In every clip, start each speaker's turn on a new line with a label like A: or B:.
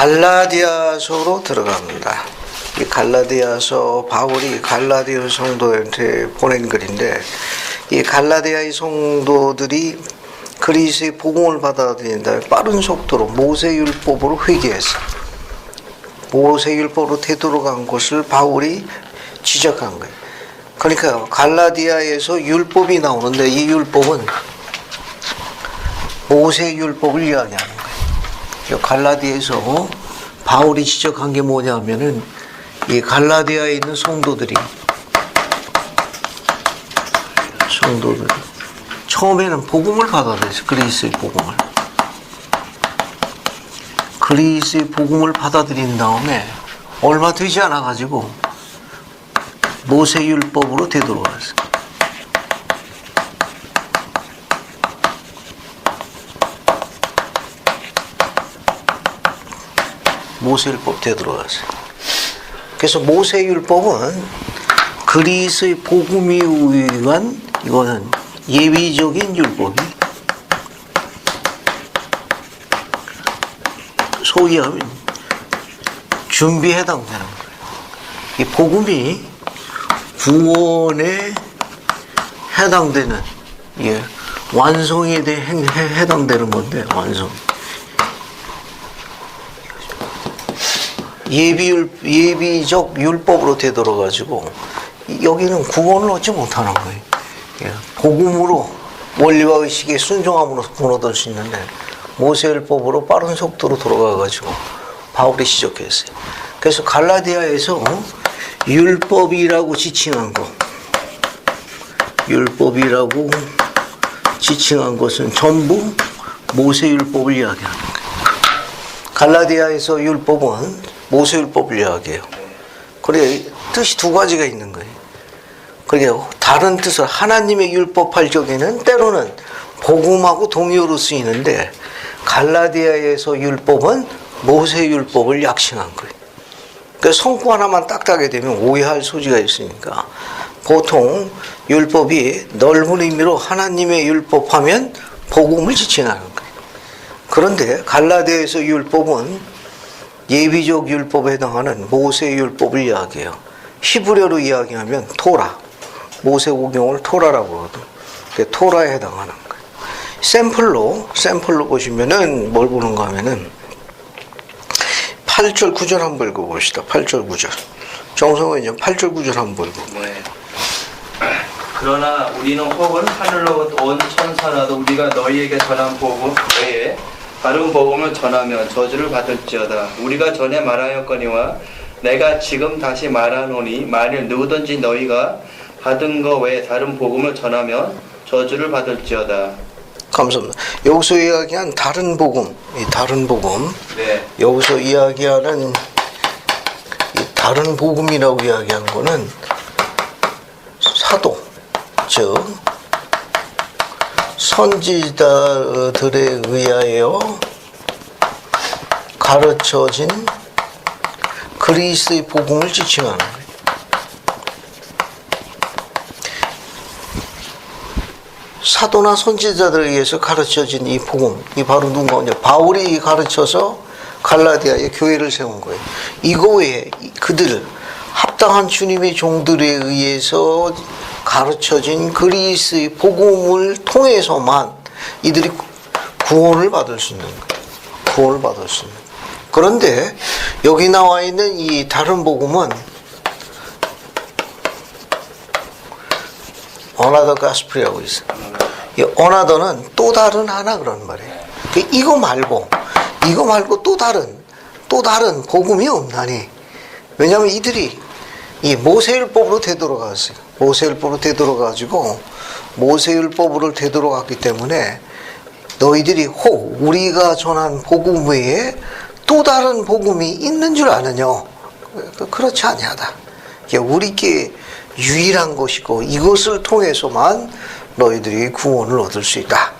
A: 갈라디아서로 들어갑니다. 이 갈라디아서, 바울이 갈라디아 성도한테 보낸 글인데, 이 갈라디아의 성도들이 그리스의 복음을 받아들인 다음에 빠른 속도로 모세율법으로 회개해서 모세율법으로 되돌아간 것을 바울이 지적한 거예요. 그러니까 갈라디아에서 율법이 나오는데 이 율법은 모세율법을 이야기하는 거예요. 갈라디아에서 바울이 지적한 게 뭐냐면은 이 갈라디아에 있는 성도들이 처음에는 복음을 받아들였어요. 그리스의 복음을 받아들인 다음에 얼마 되지 않아 가지고 모세율법으로 되돌아갔어요. 모세율법 되돌아갔어요. 그래서 모세율법은 그리스의 복음이 위한 이거는 예비적인 율법이 소위 하면 준비에 해당되는 거예요. 이 복음이 구원에 해당되는, 예, 완성에 대해 해당되는 건데, 완성. 예비적 율법으로 되돌아가지고, 여기는 구원을 얻지 못하는 거예요. 예, 복음으로 원리와 의식에 순종함으로 구원 얻을 수 있는데, 모세율법으로 빠른 속도로 돌아가가지고 바울이 지적했어요. 그래서 갈라디아에서 율법이라고 지칭한 것은 전부 모세율법을 이야기하는 거예요. 갈라디아에서 율법은 모세율법을 이야기해요. 그래, 뜻이 두 가지가 있는 거예요. 그래요. 다른 뜻을 하나님의 율법할 적에는 때로는 복음하고 동의어로 쓰이는데, 갈라디아에서 율법은 모세율법을 약칭한 거예요. 그래서 성구 하나만 딱 따게 되면 오해할 소지가 있으니까 보통 율법이 넓은 의미로 하나님의 율법하면 복음을 지칭하는 거예요. 그런데 갈라디아에서 율법은 예비적 율법에 해당하는 모세율법을 이야기해요. 히브리어로 이야기하면 토라, 모세오경을 토라라고 하거든요. 토라에 해당하는 거예요. 샘플로 보시면은 뭘 보는가 하면은 8절 9절 한번 읽어봅시다. 8절 9절. 정성은 8절 9절 한번 읽어봅시다.
B: 네. 그러나 우리는 혹은 하늘로 온 천사라도 우리가 너희에게 전한 복음 외에 다른 복음을 전하면 저주를 받을지어다. 우리가 전에 말하였거니와 내가 지금 다시 말하노니 만일 누구든지 너희가 받은 것 외에 다른 복음을 전하면 저주를 받을지어다.
A: 감사합니다. 여기서 이야기한 다른 복음, 이 다른 복음.
B: 네.
A: 여기서 이야기하는 이 다른 복음이라고 이야기한 거는 사도, 즉 선지자들에 의하여 가르쳐진 그리스의 복음을 지칭하는 거예요. 사도나 선지자들에 의해서 가르쳐진 이 복음, 이 바로 누군가, 바울이 가르쳐서 갈라디아에 교회를 세운 거예요. 이거 외에 그들 합당한 주님의 종들에 의해서 가르쳐진 그리스의 복음을 통해서만 이들이 구원을 받을 수 있는 거예요. 그런데 여기 나와 있는 이 다른 복음은 어나더 가스프리라고 있어요. 이 어나더는 또 다른 하나 그런 말이에요. 이거 말고 또 다른 복음이 없나니. 왜냐하면 이들이 이 모세율법으로 되돌아갔어요. 모세율법으로 되돌아갔기 때문에 너희들이 혹 우리가 전한 복음 외에 또 다른 복음이 있는 줄 아느냐? 그렇지 아니하다. 우리께 유일한 것이고 이것을 통해서만 너희들이 구원을 얻을 수 있다.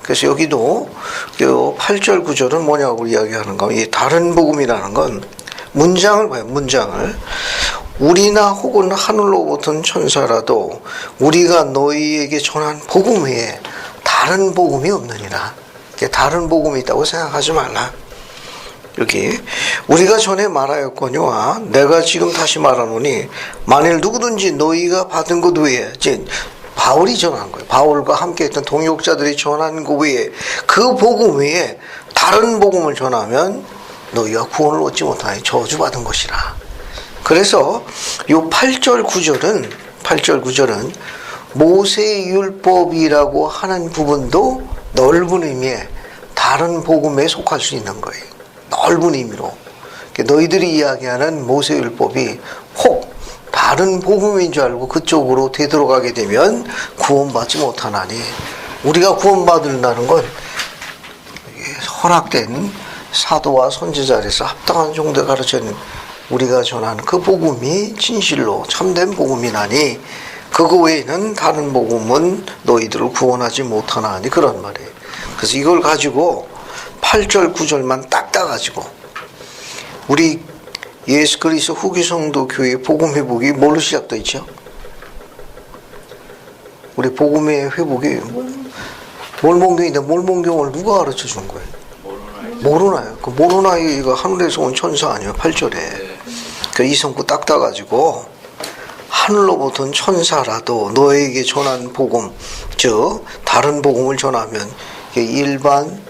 A: 그래서 여기도 8절 9절은 뭐냐고 이야기하는가? 이 다른 복음이라는 건 문장을 봐요. 문장을. 우리나 혹은 하늘로부터 온 천사라도 우리가 너희에게 전한 복음 외에 다른 복음이 없느니라. 다른 복음이 있다고 생각하지 말라. 여기 우리가 전에 말하였거니와 내가 지금 다시 말하노니 만일 누구든지 너희가 받은 것 외에 이제 바울이 전한 거예요. 바울과 함께 했던 동역자들이 전한 것 외에 그 복음 외에 다른 복음을 전하면 너희가 구원을 얻지 못하니 저주받은 것이라. 그래서 요 8절 9절은 모세의 율법이라고 하는 부분도 넓은 의미의 다른 복음에 속할 수 있는 거예요. 넓은 의미로. 너희들이 이야기하는 모세 율법이 혹 다른 복음인 줄 알고 그쪽으로 되돌아가게 되면 구원받지 못하나니, 우리가 구원받는다는 건 허락된 사도와 선지자에서 합당한 정도에 가르치는 우리가 전하는 그 복음이 진실로 참된 복음이나니 그거 외에는 다른 복음은 너희들을 구원하지 못하나니, 그런 말이에요. 그래서 이걸 가지고 8절 9절만 딱 따가지고 우리 예수 그리스도 후기 성도 교회 복음 회복이 뭘로 시작되어 있죠? 우리 복음의 회복이 몰몬경인데 몰몬경을 누가 가르쳐 준 거예요? 모르나요? 그 모르나이가 하늘에서 온 천사 아니에요? 8절에. 그 이성구 딱 따가지고 하늘로부터 온 천사라도 너에게 전한 복음, 즉 다른 복음을 전하면 일반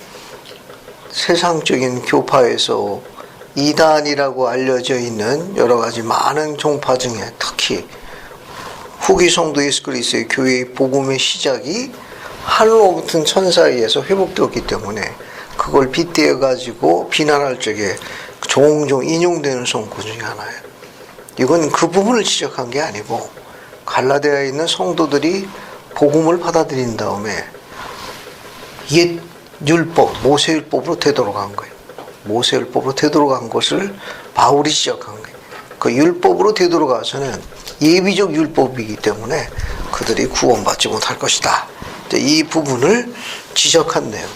A: 세상적인 교파에서 이단이라고 알려져 있는 여러 가지 많은 종파 중에 특히 후기 성도 예수 그리스도의 교회의 복음의 시작이 하늘로부터 온 천사에 의해서 회복되었기 때문에 그걸 빗대어 가지고 비난할 적에 종종 인용되는 성구 중에 하나예요. 이건 그 부분을 지적한 게 아니고 갈라디아에 있는 성도들이 복음을 받아들인 다음에 옛 율법, 모세율법으로 되돌아간 거예요. 모세율법으로 되돌아간 것을 바울이 시작한 거예요. 그 율법으로 되돌아가서는 예비적 율법이기 때문에 그들이 구원받지 못할 것이다. 이 부분을 지적한 내용.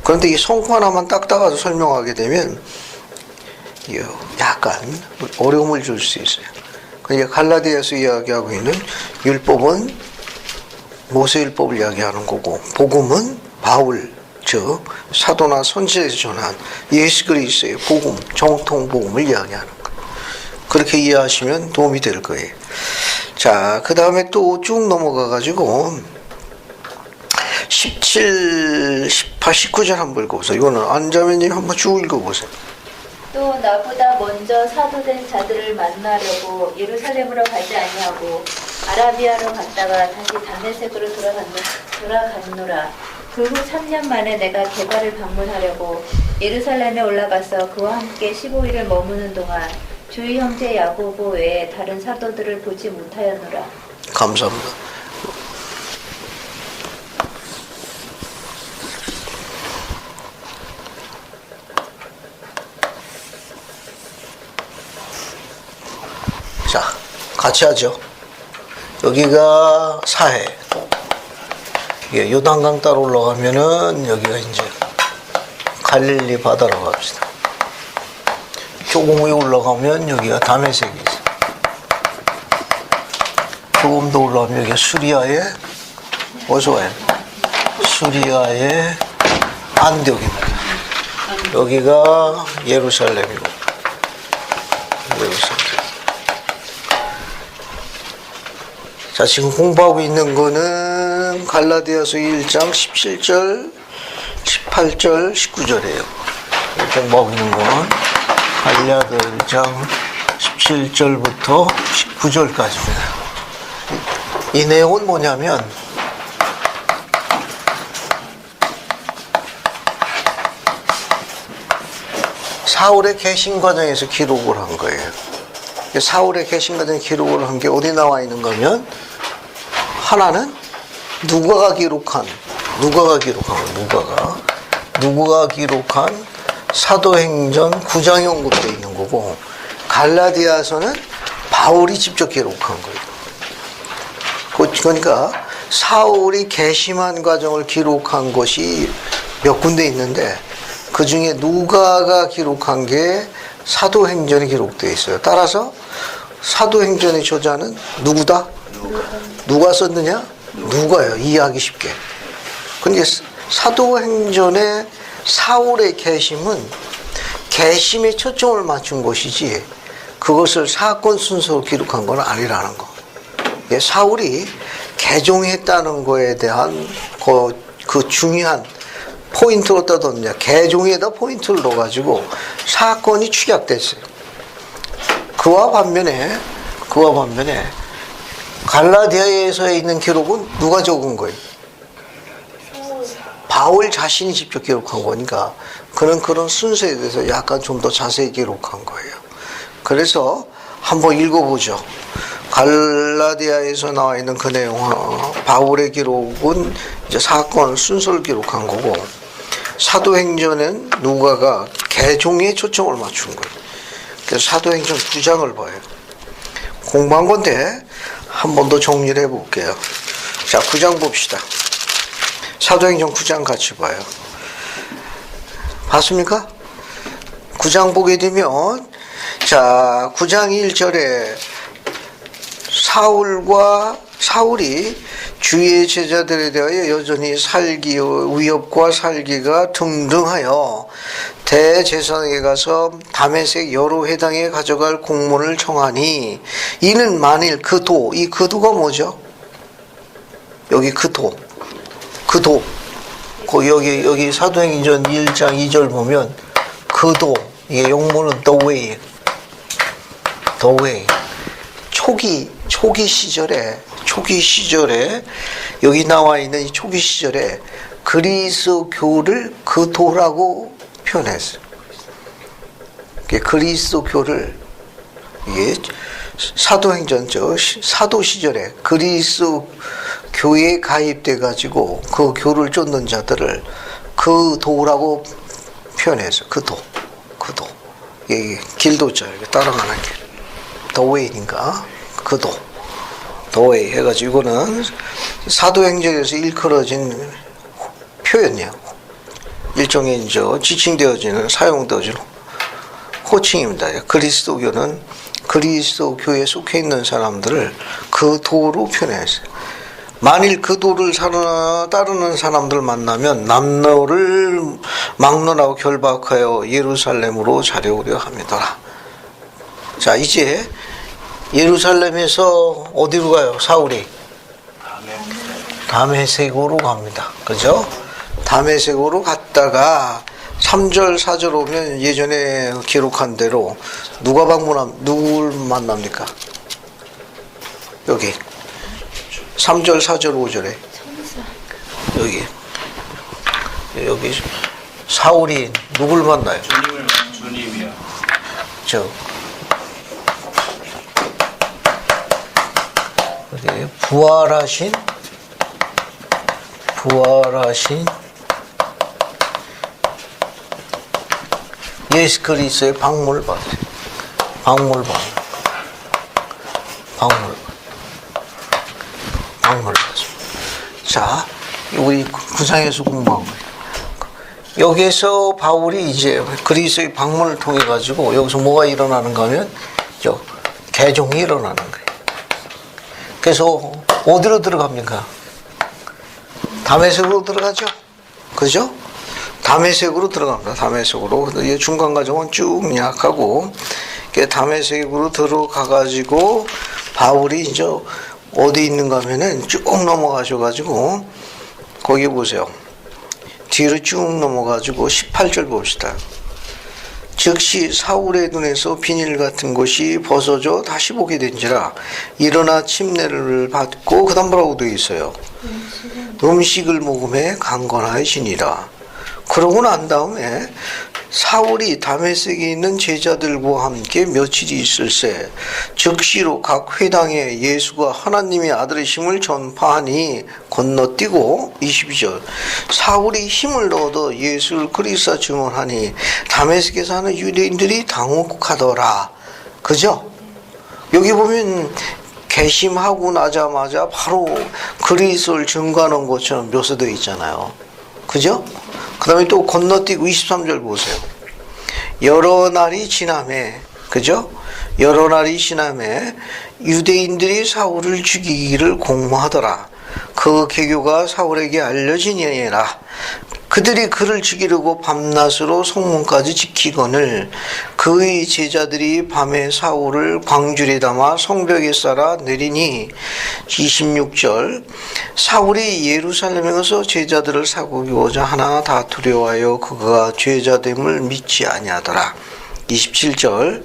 A: 그런데 이 성구 하나만 딱 따가서 설명하게 되면 약간 어려움을 줄 수 있어요. 그러니까 갈라디아에서 이야기하고 있는 율법은 모세율법을 이야기하는 거고, 복음은 바울, 즉 사도나 선지자에서 전한 예수 그리스도의 복음, 정통 복음을 이야기하는 거예요. 그렇게 이해하시면 도움이 될 거예요. 자, 그 다음에 또 쭉 넘어가 가지고 17, 18, 19절 한번 읽어보세요. 이거는 안자매님 한번 쭉 읽어보세요.
C: 또 나보다 먼저 사도된 자들을 만나려고 예루살렘으로 가지 아니하고 아라비아로 갔다가 다시 다메섹으로 돌아갔노라. 그 후 3년 만에 내가 게바를 방문하려고 예루살렘에 올라가서 그와 함께 15일을 머무는 동안 주의 형제 야고보 외에 다른 사도들을 보지 못하였노라.
A: 감사합니다. 자, 같이 하죠. 여기가 사해. 예, 요단강 따라 올라가면은 여기가 이제 갈릴리 바다로 갑시다. 조금 위에 올라가면 여기가 다메섹이 있어요. 조금 더 올라가면 여기가 수리아의 어디서 와요? 수리아의 안디옥입니다. 여기가 예루살렘이고, 예루살렘. 자, 지금 공부하고 있는 거는 갈라디아서 1장 17절, 18절, 19절이에요. 공부하고 있는 건 갈라디아 1장 17절부터 19절까지입니다. 이 내용은 뭐냐면 사울의 개신 과정에서 기록을 한 거예요. 사울의 개신 과정에 기록을 한 게 어디 나와 있는 거면, 하나는 누가가 기록한 사도행전 9장에 언급되어 있는 거고, 갈라디아서는 바울이 직접 기록한 거예요. 그러니까 사울이 개심한 과정을 기록한 것이 몇 군데 있는데 그 중에 누가가 기록한 게 사도행전에 기록되어 있어요. 따라서 사도행전의 저자는 누구다? 누가 썼느냐? 누가요. 이해하기 쉽게. 근데 사도행전의 사울의 개심은 개심에 초점을 맞춘 것이지 그것을 사건 순서로 기록한 건 아니라는 거. 사울이 개종했다는 거에 대한 그 중요한 포인트를 어디다 뒀냐. 개종에다 포인트를 넣어가지고 사건이 축약됐어요. 그와 반면에 갈라디아에서 있는 기록은 누가 적은 거예요? 바울 자신이 직접 기록한 거니까 그는 그런 순서에 대해서 약간 좀 더 자세히 기록한 거예요. 그래서 한번 읽어보죠. 갈라디아에서 나와 있는 그 내용, 바울의 기록은 이제 사건 순서를 기록한 거고, 사도행전은 누가가 개종에 초점을 맞춘 거예요. 그래서 사도행전 9장을 봐요. 공부한 건데 한 번 더 정리를 해볼게요. 자, 9장 봅시다. 사도행전 9장 같이 봐요. 봤습니까? 9장 보게 되면, 자, 9장 1절에 사울이 주의 제자들에 대하여 여전히 위협과 살기가 등등하여 대제사장에게 가서 다메섹 여러 회당에 가져갈 공문을 청하니, 이는 만일 이 그도가 뭐죠? 여기 그도. 여기 사도행전 1장 2절 보면 그도, 이게 용문은 the way. 초기 시절에 여기 나와 있는 이 초기 시절에 그리스도교를 그도라고 표현했어요. 그리스도교를 이게 사도행전 사도 시절에 그리스도교에 가입돼 가지고 그 교를 쫓는 자들을 그도라고 표현했어요. 그도. 이게 길도자 따라가는 길. 더웨이니까 그도. 더웨이 해가지고 이거는 사도행전에서 일컬어진 표현이에요. 일종의 이제 지칭되어지는 사용되어지는 호칭입니다. 그리스도교는 그리스도교에 속해 있는 사람들을 그 도로 표현했어요. 만일 그 도를 따르는 사람들 만나면 남로를 막론하고 결박하여 예루살렘으로 자려오려 합니다. 자, 이제 예루살렘에서 어디로 가요? 사울이 다메섹으로 갑니다. 그죠? 다메섹으로 갔다가 3절 4절 오면 예전에 기록한 대로 누굴 만납니까? 여기 3절 4절 5절에 여기 사울이 누굴 만나요?
B: 주님이요.
A: 부활하신 예수 그리스도의 박물을 받아요. 박물을 받습니다. 자, 우리 구상에서 공부한 거예요. 여기에서 바울이 이제 그리스도의 박물을 통해 가지고 여기서 뭐가 일어나는가 하면 개종이 일어나는 거예요. 그래서 어디로 들어갑니까? 다메섹으로 들어가죠. 그죠? 다메섹으로 들어갑니다. 다메섹으로. 중간 과정은 쭉 약하고 다메섹으로 들어가가지고 바울이 이제 어디 있는가 하면은 쭉 넘어가셔가지고 거기 보세요. 뒤로 쭉 넘어가지고 18절 봅시다. 즉시 사울의 눈에서 비닐 같은 것이 벗어져 다시 보게 된지라 일어나 침례를 받고 그 다음 뭐라고 되어 있어요? 음식을 먹음에 강건하여지니라. 그러고 난 다음에 사울이 다메섹에 있는 제자들과 함께 며칠이 있을새 즉시로 각 회당에 예수가 하나님의 아들이심을 전파하니 건너뛰고 22절 사울이 힘을 얻어 예수를 그리스도라 증언하니 다메섹에 사는 유대인들이 당혹하더라. 그죠? 여기 보면 개심하고 나자마자 바로 그리스도를 증거하는 것처럼 묘사되어 있잖아요. 그죠? 그 다음에 또 건너뛰고 23절 보세요. 여러 날이 지나매, 그죠? 여러 날이 지나매 유대인들이 사울을 죽이기를 공모하더라. 그 계교가 사울에게 알려지니라. 그들이 그를 죽이려고 밤낮으로 성문까지 지키거늘 그의 제자들이 밤에 사울을 광줄에 담아 성벽에 쌓아 내리니 26절 사울이 예루살렘에 가서 제자들을 사고기고자 하나 다 두려워하여 그가 죄자됨을 믿지 아니하더라. 27절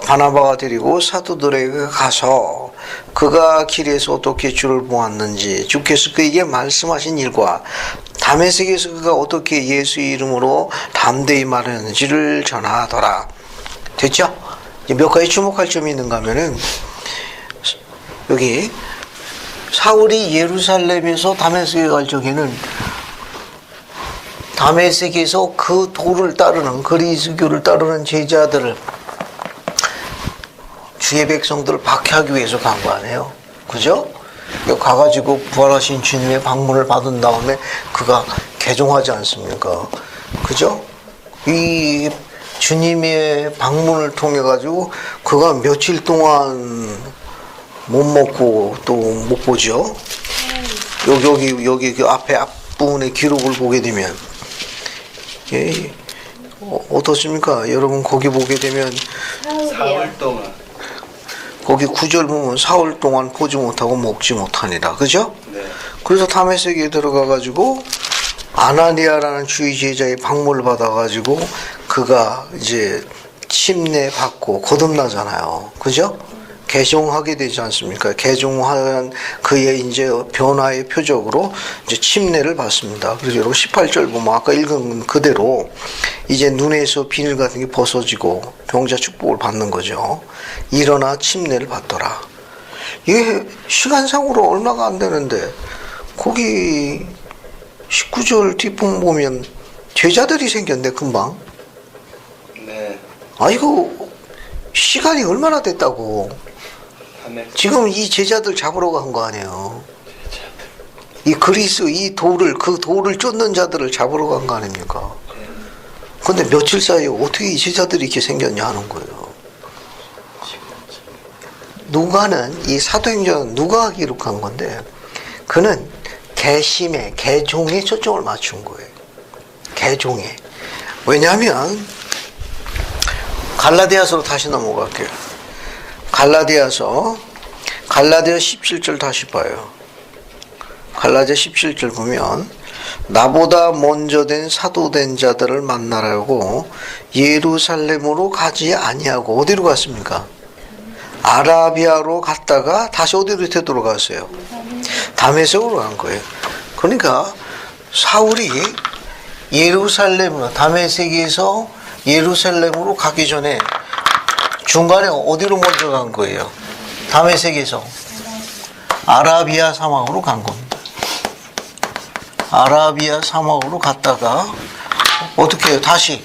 A: 바나바가 데리고 사도들에게 가서 그가 길에서 어떻게 주를 보았는지 주께서 그에게 말씀하신 일과 다메섹에서 그가 어떻게 예수의 이름으로 담대히 말하는지를 전하더라. 됐죠? 몇 가지 주목할 점이 있는가 하면은 여기 사울이 예루살렘에서 다메섹에 갈 적에는 다메섹에서 그 도를 따르는 그리스도교를 따르는 제자들을 주의 백성들을 박해하기 위해서 간 거 아니에요? 그죠? 가가지고 부활하신 주님의 방문을 받은 다음에 그가 개종하지 않습니까? 그죠? 이 주님의 방문을 통해 가지고 그가 며칠 동안 못 먹고 또 못 보죠. 여기 그 앞에 앞부분의 기록을 보게 되면 예, 어떻습니까? 여러분 거기 보게 되면
B: 사흘 동안.
A: 거기 9절 보면 사흘 동안 보지 못하고 먹지 못하니라. 그죠?
B: 네.
A: 그래서 다메섹에 들어가 가지고 아나니아라는 주의 제자의 방문을 받아 가지고 그가 이제 침례 받고 거듭나잖아요. 그죠? 개종하게 되지 않습니까? 개종한 그의 이제 변화의 표적으로 이제 침례를 받습니다. 그래서 여러분 18절 보면 아까 읽은 그대로 이제 눈에서 비늘 같은 게 벗어지고 병자 축복을 받는 거죠. 일어나 침례를 받더라. 이게 시간상으로 얼마가 안 되는데 거기 19절 뒷부분 보면 제자들이 생겼네 금방.
B: 네.
A: 아이고 시간이 얼마나 됐다고. 지금 이 제자들 잡으러 간 거 아니에요. 이 그리스 이 돌을 그 돌을 쫓는 자들을 잡으러 간 거 아닙니까? 근데 며칠 사이에 어떻게 이 제자들이 이렇게 생겼냐 하는 거예요. 누가는 이 사도행전 누가가 기록한 건데 그는 개심에 개종에 초점을 맞춘 거예요. 개종에. 왜냐하면 갈라디아서로 다시 넘어갈게요. 갈라디아서 17절 다시 봐요. 갈라디아 17절 보면 나보다 먼저 된 사도된 자들을 만나라고 예루살렘으로 가지 아니하고 어디로 갔습니까? 아라비아로 갔다가 다시 어디로 되돌아갔어요? 다메섹으로 간 거예요. 그러니까 사울이 예루살렘으로 다메섹에서 예루살렘으로 가기 전에 중간에 어디로 먼저 간 거예요? 다메섹에서 아라비아 사막으로 간 겁니다. 아라비아 사막으로 갔다가 어떻게 해요? 다시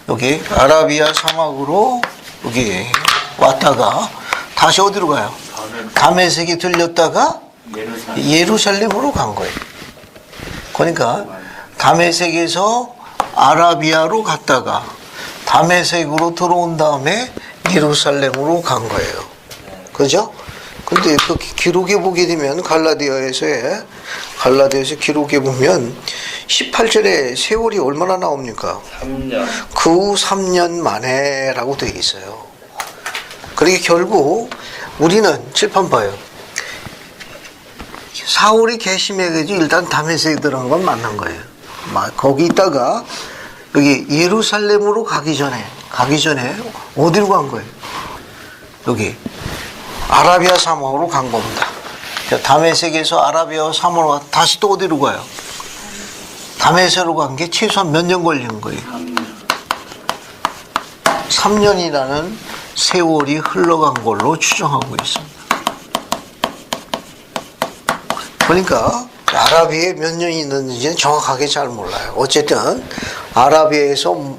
A: 여기 아라비아 사막으로 여기 왔다가 다시 어디로 가요? 다메섹에 들렸다가 예루살렘으로 간 거예요. 그러니까 다메섹에서 아라비아로 갔다가 다메섹으로 들어온 다음에 예루살렘으로 간 거예요. 그죠? 근데 그 기록에 보게 되면 갈라디아에서 기록에 보면 18절에 세월이 얼마나 나옵니까?
B: 3년.
A: 그 후 3년 만에라고 되어 있어요. 그러니까 결국 우리는 칠판 봐요. 사울이 개심해가지고 일단 다메섹에 들어간 건 맞는 거예요. 거기 있다가 여기 예루살렘으로 가기 전에 어디로 간 거예요? 여기 아라비아 사막으로 간 겁니다. 다메섹에서 아라비아 사막으로 다시 또 어디로 가요? 다메섹으로 간 게 최소한 몇 년 걸린 거예요? 3년이라는 세월이 흘러간 걸로 추정하고 있습니다. 그러니까 아라비아에 몇 년이 있는지는 정확하게 잘 몰라요. 어쨌든 아라비아에서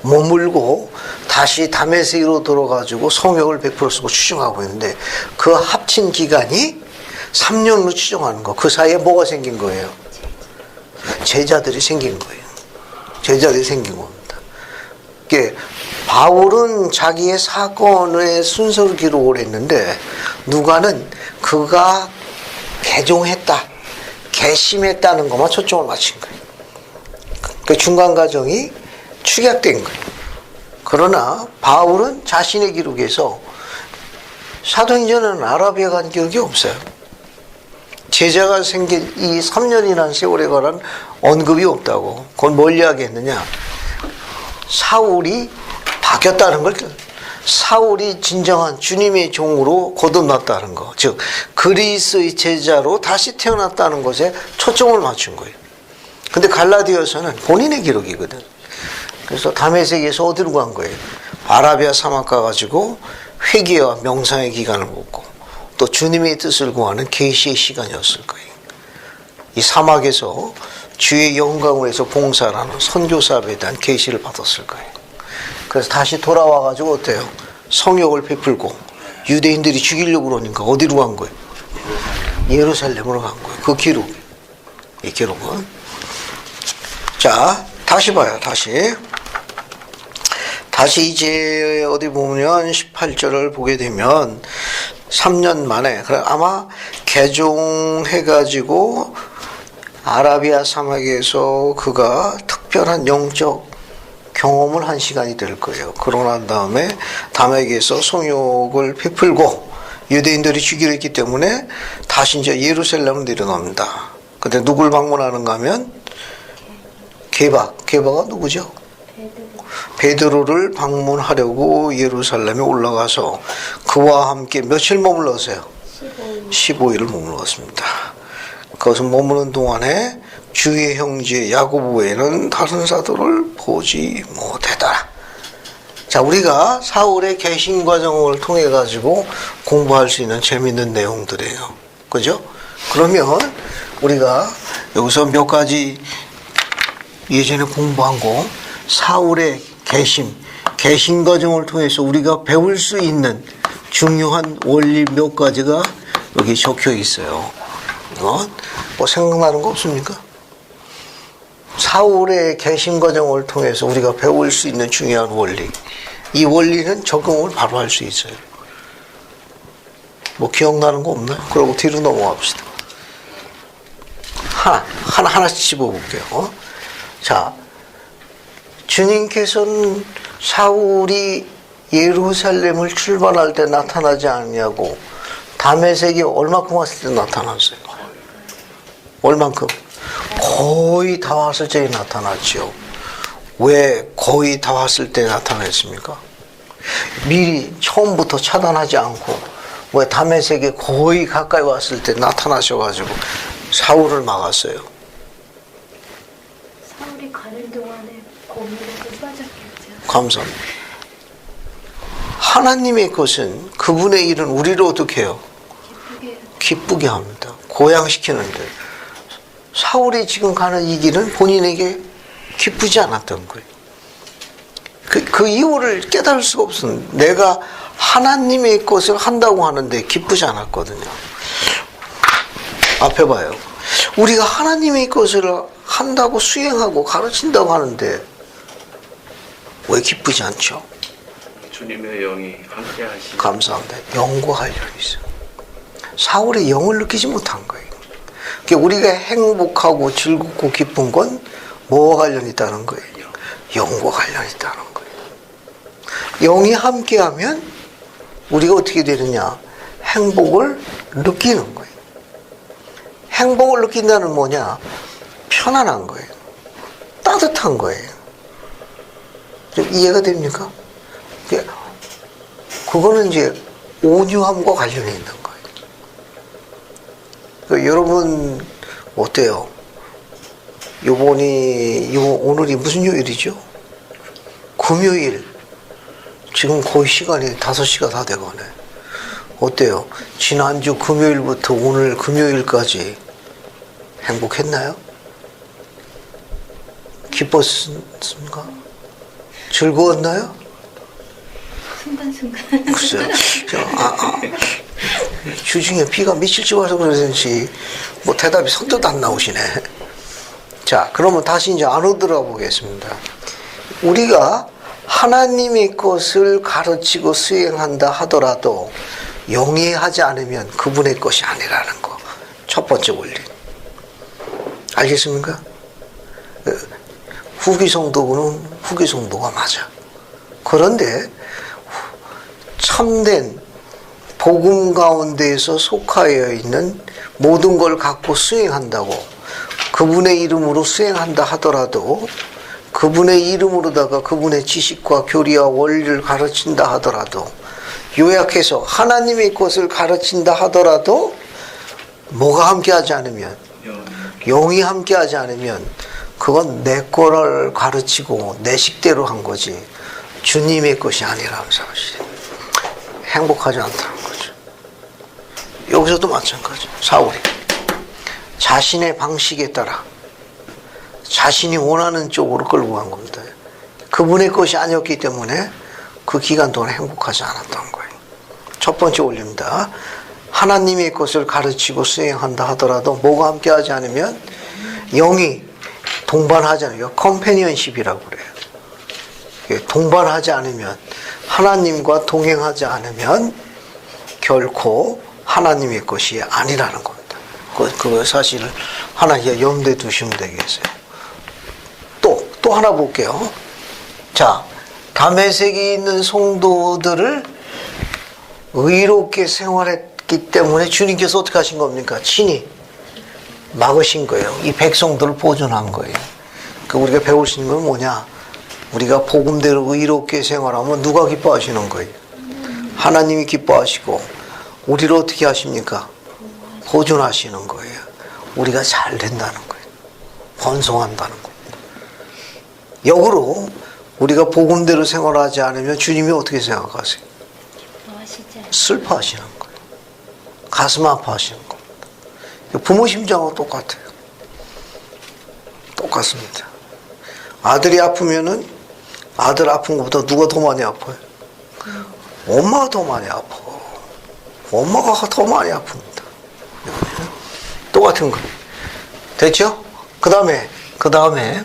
A: 머물고 다시 다메섹으로 들어가지고 성역을 100% 쓰고 추정하고 있는데 그 합친 기간이 3년으로 추정하는 거. 그 사이에 뭐가 생긴 거예요? 제자들이 생긴 거예요. 제자들이 생긴 겁니다. 이게 바울은 자기의 사건의 순서를 기록을 했는데 누가는 그가 개종했다, 개심했다는 것만 초점을 맞춘 거예요. 그 중간 과정이 축약된 거예요. 그러나 바울은 자신의 기록에서 사도행전은 아라비아 간 기록이 없어요. 제자가 생긴 이 3년이라는 세월에 관한 언급이 없다고. 그건 뭘 이야기했느냐? 사울이 바뀌었다는 걸, 사울이 진정한 주님의 종으로 거듭났다는 거, 즉 그리스의 제자로 다시 태어났다는 것에 초점을 맞춘 거예요. 근데 갈라디아서는 본인의 기록이거든. 그래서 다메섹에서 어디로 간 거예요? 아라비아 사막 가가지고 회개와 명상의 기간을 묻고 또 주님의 뜻을 구하는 계시의 시간이었을 거예요. 이 사막에서 주의 영광을 위해서 봉사하는 선교사업에 대한 계시를 받았을 거예요. 그래서 다시 돌아와가지고 어때요? 성욕을 베풀고 유대인들이 죽이려고 그러니까 어디로 간 거예요? 예루살렘으로 간 거예요. 그 기록, 이 기록은. 자, 다시 봐요. 다시 이제 어디 보면 18절을 보게 되면 3년 만에 아마 개종해가지고 아라비아 사막에서 그가 특별한 영적 경험을 한 시간이 될 거예요. 그러고 난 다음에 다메섹에서 성욕을 베풀고 유대인들이 죽이려 했기 때문에 다시 이제 예루살렘을 내려갑니다. 근데 누굴 방문하는가 하면 게바가 누구죠? 베드로를 방문하려고 예루살렘에 올라가서 그와 함께 며칠 머물렀어요? 15일을 머물렀습니다. 그것을 머무는 동안에 주의 형제 야고보 외에는 다른 사도를 보지 못했다. 자, 우리가 사울의 개신 과정을 통해 가지고 공부할 수 있는 재미있는 내용들이에요. 그죠? 그러면 우리가 여기서 몇 가지 예전에 공부한 거, 사울의 개신 과정을 통해서 우리가 배울 수 있는 중요한 원리 몇 가지가 여기 적혀 있어요. 뭐 생각나는 거 없습니까? 사울의 개신 과정을 통해서 우리가 배울 수 있는 중요한 원리. 이 원리는 적용을 바로 할 수 있어요. 뭐 기억나는 거 없나요? 그러고 뒤로 넘어갑시다. 하나씩 집어볼게요. 자, 주님께서는 사울이 예루살렘을 출발할 때 나타나지 않냐고 다메섹이 얼마큼 왔을 때 나타났어요? 얼만큼? 거의 다 왔을 때 나타났죠. 왜 거의 다 왔을 때 나타났습니까? 미리 처음부터 차단하지 않고 왜 다메섹에 거의 가까이 왔을 때 나타나셔가지고 사울을 막았어요.
C: 사울이 가는 동안에 고민에 좀 빠졌겠죠.
A: 감사합니다. 하나님의 것은 그분의 일은 우리를 어떻게 해요? 기쁘게 합니다. 고양시키는데 사울이 지금 가는 이 길은 본인에게 기쁘지 않았던 거예요. 그 이유를 깨달을 수가 없습니다. 내가 하나님의 것을 한다고 하는데 기쁘지 않았거든요. 앞에 봐요. 우리가 하나님의 것을 한다고 수행하고 가르친다고 하는데 왜 기쁘지 않죠?
B: 주님의 영이 함께 하시니.
A: 감사합니다. 영과 관련이 있어요. 사울의 영을 느끼지 못한 거예요. 그러니까 우리가 행복하고 즐겁고 기쁜 건 뭐와 관련이 있다는 거예요? 영과 관련이 있다는 거예요. 영이 함께하면 우리가 어떻게 되느냐? 행복을 느끼는 거예요. 행복을 느낀다는 뭐냐? 편안한 거예요. 따뜻한 거예요. 좀 이해가 됩니까? 그거는 이제 온유함과 관련이 있는 거예요. 그러니까 여러분 어때요? 오늘이 무슨 요일이죠? 금요일. 지금 거의 시간이 5시가 다 돼가네. 어때요? 지난주 금요일부터 오늘 금요일까지 행복했나요? 기뻤습니까? 즐거웠나요?
C: 순간순간.
A: 글쎄요. 주중에 비가 며칠째 와서 그러는지 뭐 대답이 선뜻 안 나오시네. 자, 그러면 다시 이제 안으로 들어가 보겠습니다. 우리가 하나님의 것을 가르치고 수행한다 하더라도 영위하지 않으면 그분의 것이 아니라는 거. 첫 번째 원리. 알겠습니까? 후기 성도는 후기 성도가 맞아. 그런데 참된 복음 가운데에서 속하여 있는 모든 걸 갖고 수행한다고 그분의 이름으로 수행한다 하더라도 그분의 이름으로다가 그분의 지식과 교리와 원리를 가르친다 하더라도 요약해서 하나님의 것을 가르친다 하더라도 뭐가 함께하지 않으면 영이 함께하지 않으면 그건 내 거를 가르치고 내 식대로 한 거지 주님의 것이 아니라는 사실. 행복하지 않다는 거죠. 여기서도 마찬가지. 사울이 자신의 방식에 따라 자신이 원하는 쪽으로 끌고 간 겁니다. 그분의 것이 아니었기 때문에 그 기간 동안 행복하지 않았던 거예요. 첫 번째 올립니다. 하나님의 것을 가르치고 수행한다 하더라도 뭐가 함께하지 않으면 영이 동반하지 않으면 컴패니언십이라고 그래요. 동반하지 않으면 하나님과 동행하지 않으면 결코 하나님의 것이 아니라는 겁니다. 그 사실을 하나님께 염두에 두시면 되겠어요. 또 하나 볼게요. 자, 다메섹에 있는 성도들을 의롭게 생활했기 때문에 주님께서 어떻게 하신 겁니까? 친히 막으신 거예요. 이 백성들을 보존한 거예요. 우리가 배울 수 있는 건 뭐냐? 우리가 복음대로 의롭게 생활하면 누가 기뻐하시는 거예요? 하나님이 기뻐하시고 우리를 어떻게 하십니까? 보존하시는 거예요. 우리가 잘 된다는 거예요. 번성한다는 겁니다. 역으로 우리가 복음대로 생활하지 않으면 주님이 어떻게 생각하세요? 슬퍼하시는 거예요. 가슴 아파하시는 겁니다. 부모 심정하고 똑같아요. 똑같습니다. 아들이 아프면은 아들 아픈 것보다 누가 더 많이 아파요? 엄마가 더 많이 아파. 엄마가 더 많이 아픕니다. 똑같은 거예요. 됐죠? 그 다음에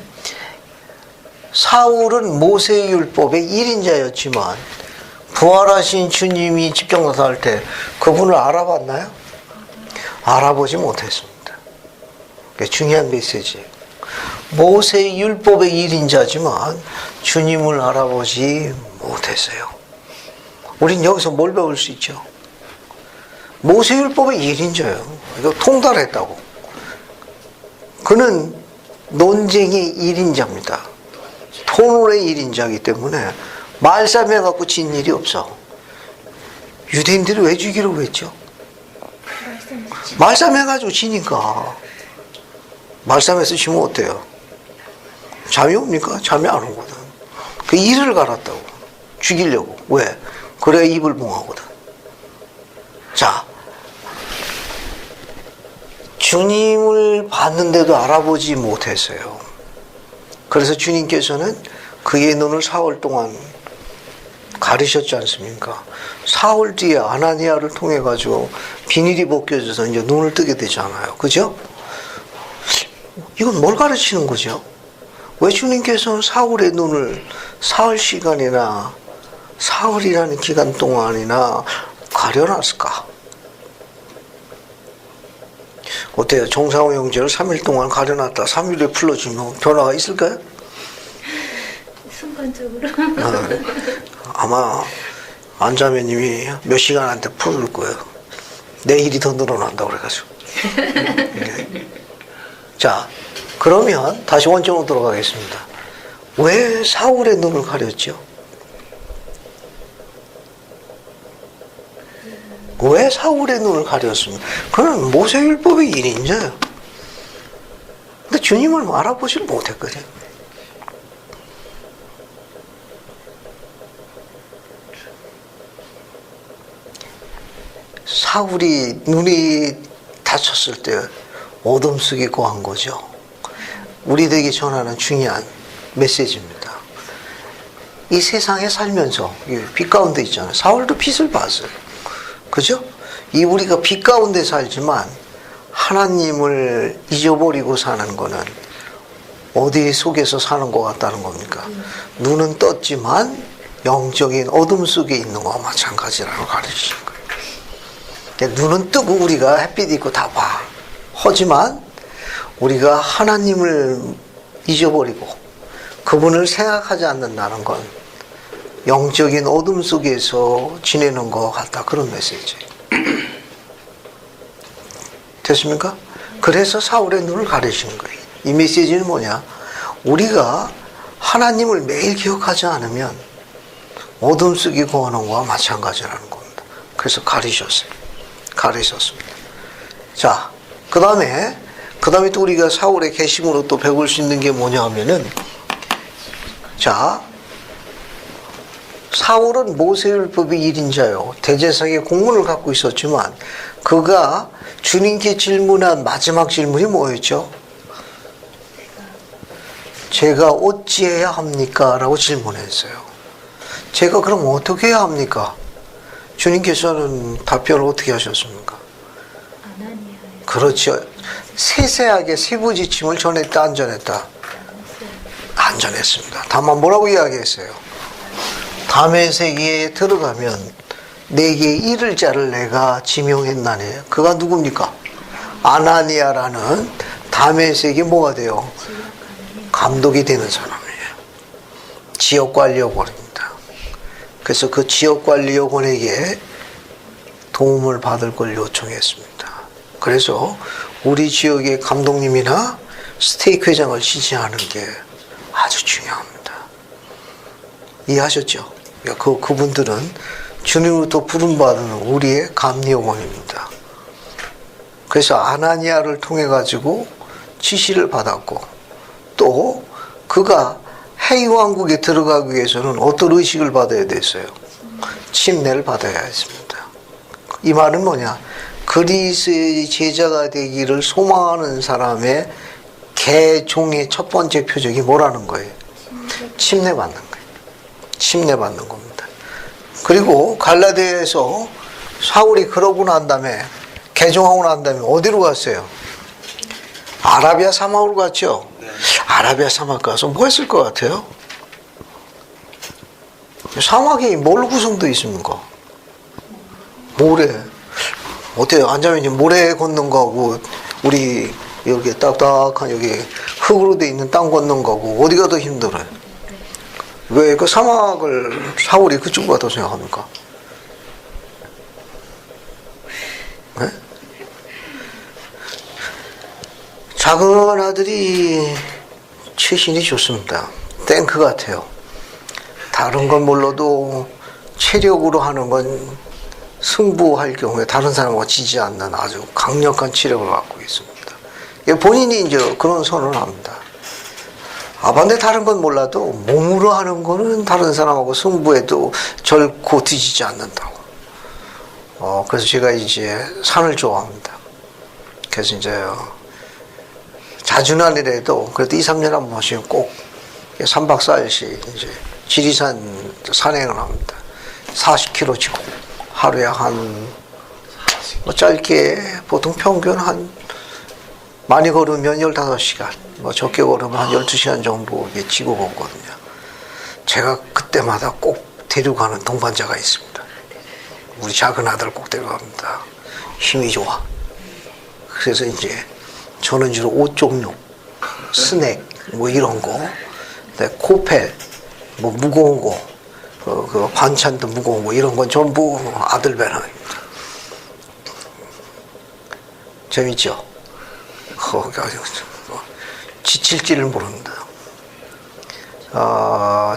A: 사울은 모세율법의 1인자였지만 부활하신 주님이 집정노사할 때 그분을 알아봤나요? 알아보지 못했습니다. 그게 중요한 메시지예요. 모세율법의 1인자지만 주님을 알아보지 못했어요. 우린 여기서 뭘 배울 수 있죠? 모세율법의 1인자예요. 이거 통달했다고. 그는 논쟁의 1인자입니다. 토론의 1인자이기 때문에 말싸움해갖고 진 일이 없어. 유대인들이 왜 죽이려고 했죠? 말싸움해가지고 지니까. 말싸움해서 지면 어때요? 잠이 옵니까? 잠이 안 오거든. 그 이를 갈았다고. 죽이려고. 왜? 그래야 입을 봉하거든. 자, 주님을 봤는데도 알아보지 못했어요. 그래서 주님께서는 그의 눈을 4월 동안 가리셨지 않습니까? 사흘 뒤에 아나니아를 통해 가지고 비닐이 벗겨져서 이제 눈을 뜨게 되잖아요. 그죠? 이건 뭘 가르치는 거죠? 왜 주님께서는 사울의 눈을 사흘 시간이나 사흘이라는 기간 동안이나 가려놨을까? 어때요? 정상호 형제를 3일 동안 가려놨다 3일에 풀어주면 변화가 있을까요?
C: 순간적으로.
A: 아마 안자매님이 몇 시간한테 풀을 거예요. 내일이 더 늘어난다고 그래가지고. 자, 그러면 다시 원점으로 돌아가겠습니다. 왜 사울의 눈을 가렸죠? 왜 사울의 눈을 가렸습니까? 그는 모세율법의 1인자예요. 근데 주님을 알아보지 못했거든요. 사울이 눈이 다쳤을 때 어둠 속에 거한 거죠. 우리들에게 전하는 중요한 메시지입니다. 이 세상에 살면서 빛 가운데 있잖아요. 사울도 빛을 봤어요. 그죠? 이 우리가 빛 가운데 살지만 하나님을 잊어버리고 사는 거는 어디 속에서 사는 것 같다는 겁니까? 눈은 떴지만 영적인 어둠 속에 있는 것과 마찬가지라고 가르치신 거예요. 눈은 뜨고 우리가 햇빛 있고 다 봐. 하지만 우리가 하나님을 잊어버리고 그분을 생각하지 않는다는 건 영적인 어둠 속에서 지내는 것 같다. 그런 메시지. 됐습니까? 그래서 사울의 눈을 가리시는 거예요. 이 메시지는 뭐냐? 우리가 하나님을 매일 기억하지 않으면 어둠 속에 거하는 것과 마찬가지라는 겁니다. 그래서 가리셨어요. 가리셨습니다. 자, 그 다음에 또 우리가 사울의 계심으로 또 배울 수 있는 게 뭐냐 하면은, 자, 사울은 모세율법의 1인자요. 대제사장의 공문을 갖고 있었지만 그가 주님께 질문한 마지막 질문이 뭐였죠? 제가 어찌해야 합니까? 라고 질문했어요. 제가 그럼 어떻게 해야 합니까? 주님께서는 답변을 어떻게 하셨습니까? 그렇죠. 세세하게 세부지침을 전했다, 안 전했다? 안 전했습니다. 다만 뭐라고 이야기했어요? 다메섹에 들어가면 내게 이를 자를 내가 지명했나니. 그가 누굽니까? 아나니아라는 다메섹이 뭐가 돼요? 감독이 되는 사람이에요. 지역관리요원입니다. 그래서 그 지역관리요원에게 도움을 받을 걸 요청했습니다. 그래서 우리 지역의 감독님이나 스테이크 회장을 지지하는 게 아주 중요합니다. 이해하셨죠? 그분들은 주님으로부터 부름받은 우리의 감리요원입니다. 그래서 아나니아를 통해 가지고 지시를 받았고, 또 그가 해이왕국에 들어가기 위해서는 어떤 의식을 받아야 됐어요? 침례를 받아야 했습니다. 이 말은 뭐냐? 그리스의 제자가 되기를 소망하는 사람의 개종의 첫 번째 표적이 뭐라는 거예요? 침례받는 거예요. 침례받는 겁니다. 그리고 갈라디아에서 사울이 그러고 난 다음에, 개종하고 난 다음에 어디로 갔어요? 아라비아 사막으로 갔죠? 아라비아 사막 가서 뭐 했을 것 같아요? 사막이 뭘로 구성되어 있습니까? 모래. 어때요? 앉아면 모래 걷는 거하고, 우리 여기 딱딱한 여기 흙으로 되어 있는 땅 걷는 거하고 어디가 더 힘들어요? 왜 그 사막을 사울이 그쪽으로 가다고 생각합니까? 네? 작은 아들이 최신이 좋습니다. 탱크 같아요. 다른 건 몰라도 체력으로 하는 건 승부할 경우에 다른 사람과 지지 않는 아주 강력한 체력을 갖고 있습니다. 본인이 이제 그런 선언을 합니다. 반대 다른 건 몰라도 몸으로 하는 거는 다른 사람하고 승부해도 결코 뒤지지 않는다고. 그래서 제가 이제 산을 좋아합니다. 그래서 이제 자주는 아니래도 그래도 2, 3년에 한 번씩 꼭 3박 4일씩 이제 지리산 산행을 합니다. 40km 치고 하루에 짧게 보통 평균 많이 걸으면 15시간, 적게 걸으면 한 12시간 정도 치고 걷거든요. 제가 그때마다 꼭 데려가는 동반자가 있습니다. 우리 작은 아들 꼭 데려갑니다. 힘이 좋아. 그래서 이제 저는 주로 옷 종류, 스낵, 이런 거, 코펠, 무거운 거, 그 반찬도 무거운 거, 이런 건 전부 아들 배낭입니다. 재밌죠? 지칠지를 모릅니다.